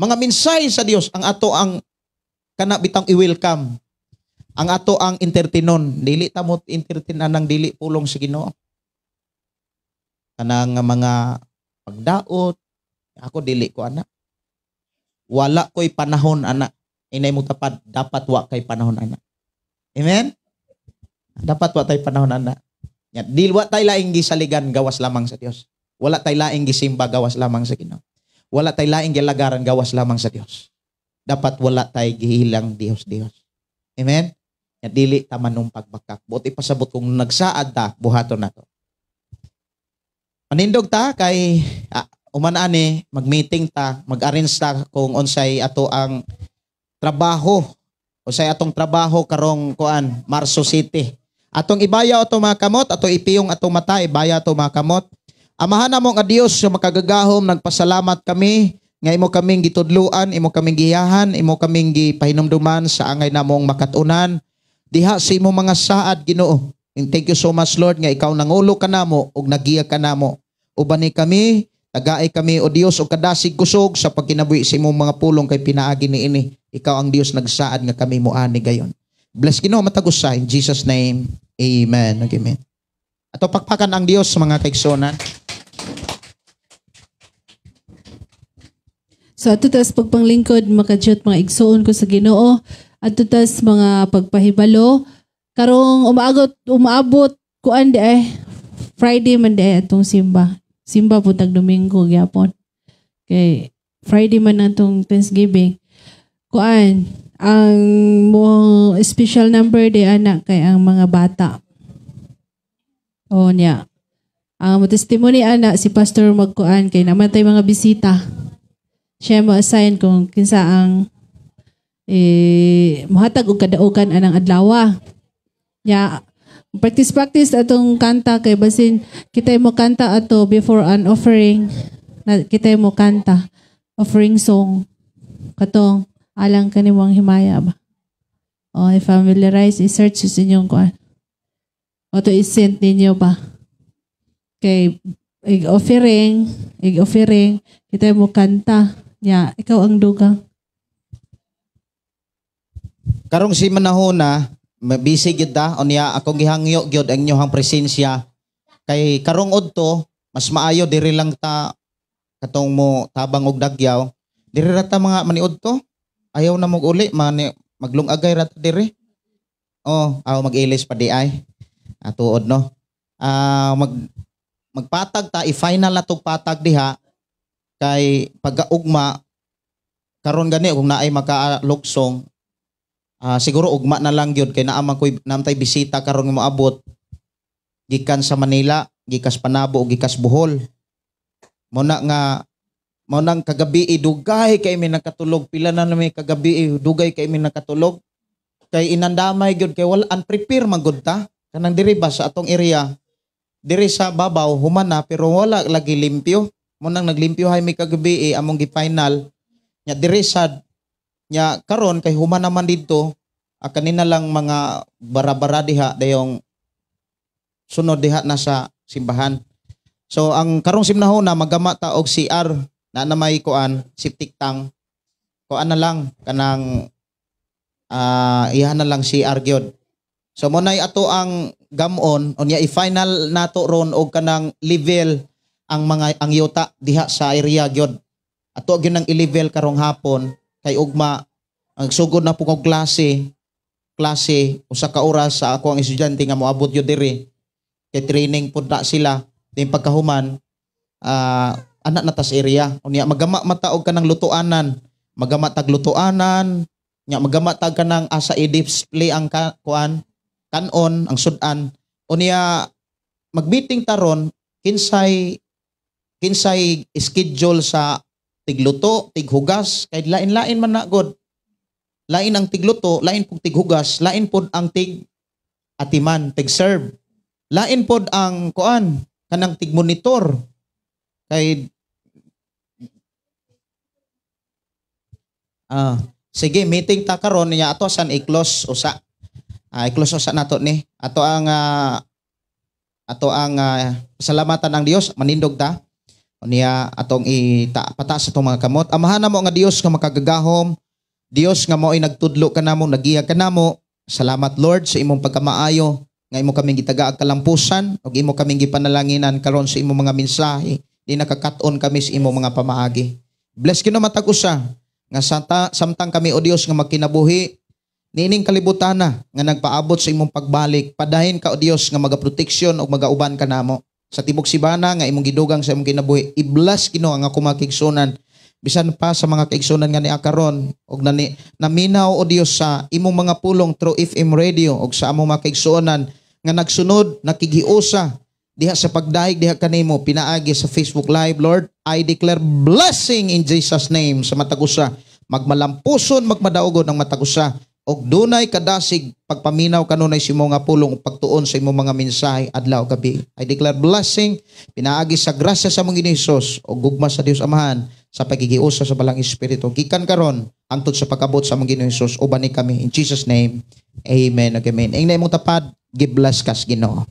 Mga mensahe sa Dios ang ato ang kana bitang i-welcome. Ang ato ang entertainon, dili ta mo entertainan ang dili pulong sa Ginoo. Kanang mga pagdaot, ako dili ko ana. Wala ko'y panahon ana. Inay mo tapad, dapat wa kay panahon ana. Amen? Dapat wa tay panahon ana. Yan, dili wa tay laing gisaligan gawas lamang sa Dios. Wala tay laing gisimba gawas lamang sa Ginoo. Wala tay laing gilagaran gawas lamang sa Dios. Dapat wala tay gihilang Dios. Amen? Yan, dili ta manong pagbakak. Buti pasabot kung nagsaad ta, buhaton nato. Manindog ta kay umanani, mag-meeting ta, mag-arrange ta kung unsay ato ang trabaho. Unsay atong trabaho karong kuan, Marso City. Atong ibaya ato mga kamot, ato ipiyong atong mata, ibaya ato mga kamot. Amahan namo nga Dios sa makagagahom, nagpasalamat kami nga imo kaming gitudluan, imo kaming giyahan, imo kaming gipahinumduman sa angay namong makatunan diha sa imo mga saad, Ginoo. And thank you so much, Lord, nga ikaw nangulo ka namo ug nagiya ka namo. Ubani kami, tagaay kami o Dios o kadasig kusog sa pagkinabuhi sa imong mga pulong kay pinaagi niini. Ikaw ang Dios nagsaad nga kami moani gayon. Bless Ginoo matagusay in Jesus name. Amen. Amen. Ato pakpakan ang Dios mga kaigsonan. So ato tas pagpanglingkod makadiyot mga igsoon ko sa Ginoo. Ato tas mga pagpahibalo karong umaabot kuan di Friday man di atong simba. Simba po tag Domingo gyapon. Kay Friday man atong Thanksgiving. Kuan ang mo special number di anak kay ang mga bata. O niya. Ang testimony anak si Pastor magkuan kay namatay mga bisita. Siya mo assign kung kinsa ang muhatag og kadaugan anang adlaw. Ya, practice atong kanta kay basin kita mo kanta ato before an offering. Kita mo kanta offering song katong alang kanimong himaya ba. O i-familiarize, i-search sa inyong kuan. O to i-send ninyo ba. Kay offering, kita mo kanta. Ya, ikaw ang dugang. Karong si manahona, Busy gyud ta unya akong gihangyo gyud ang inyong presensya kay karong udto mas maayo diri lang ta katong mo tabang og dagyaw. Diri ra ta mga maniudto. Ayaw na mo uli maglungagay ra ta diri. Mag-ilis pa di ay. Tuod no. Magpatag ta i-final na tong patag diha kay pagkaugma karon gani kung naay makalugsong siguro ugma na lang gyud kay naa man koy namtay bisita karon nga moabot gikan sa Manila, gikas Panabo ug gikas Bohol. Mo nang kagabi dugay kay mi nakatulog pila na may kagabi dugay kay mi nakatulog kay inandamay gyud kay wala unprepare man gud ta kanang diri ba sa atong area diri sa babaw humana pero wala lagi limpyo. Mo nang naglimpyo hay mi kagabi among gi-final nya diri sad nya karon kay human naman dito kanina lang mga bara-bara diha dayong sunod diha na sa simbahan. So ang karong simnahon na magama ta og CR na may kuan septic tank. Kuan na lang kanang iha na lang CR gyud. So mo nay ato ang gamon unya i-final nato ron og kanang level ang yuta diha sa area gyud. Ato gyud nang i-level karong hapon kay ugma ang sugod na pug og klase usa ka oras sa ako ang estudyante nga moabot yun diri kay training pud na sila din pagkahuman anak na tas area unya magama mataog kanang lutuanan magama tag lutuanan nya magama tag kanang asa i-display ang kuan kanon ang sudan unya mag-meeting taron kinsay schedule sa tigluto tighugas kay lain-lain man na god. Lain ang tigluto, lain pud tighugas, lain pud ang tig atiman, tig serve. Lain pud ang kuan kanang tig monitor. Kay sige meeting ta karon niya ato san i-close usa. I-close usa nato ni. Ato ang pasalamatan ang Dios manindog ta. Unya atong pataas atong mga kamot. Amahan namo nga Dios nga makagagahom. Dios nga mo ay nagtudlo kanamo, nagiyag kanamo. Salamat Lord sa imong pagkamaayo nga imo kaming gitagaag kalampusan ug imo kaming gipanalanginan karon sa imong mga mensahe. Di nakakaton kami sa imong mga pamaagi. Bless kino matag usa nga samtang kami o Dios nga magkinabuhi niining kalibutan na nga nagpaabot sa imong pagbalik. Padahin ka o Dios nga magaproteksyon ug magauban kanamo sa tibok sibana nga imong gidugang sa imong kinabuhi. I-bless kino ang ako makigsunan bisan pa sa mga kaigsunan nga ni akaron og naminaw o Dios sa imong mga pulong through FM radio og sa among mga kaigsunan nga nagsunod nakigiusa diha sa pagdaig diha kanimo pinaagi sa Facebook Live. Lord, I declare blessing in Jesus name sa matagusa magmalampuson magmadaogon ang matagusa og dunay kadasig pagpaminaw kanunay sa imong nga pulong ug pagtuon sa imong mga mensahe adlaw gabi. I declare blessing pinaagi sa grasya sa among Ginoong Hesus og gugma sa Dios Amahan sa pagigiusa sa balang espiritu gikan karon hangtod sa pag-abot sa among Ginoong Hesus uban ni kami in Jesus name. Amen. Amen. Ang imong tapad give bless kas Ginoo.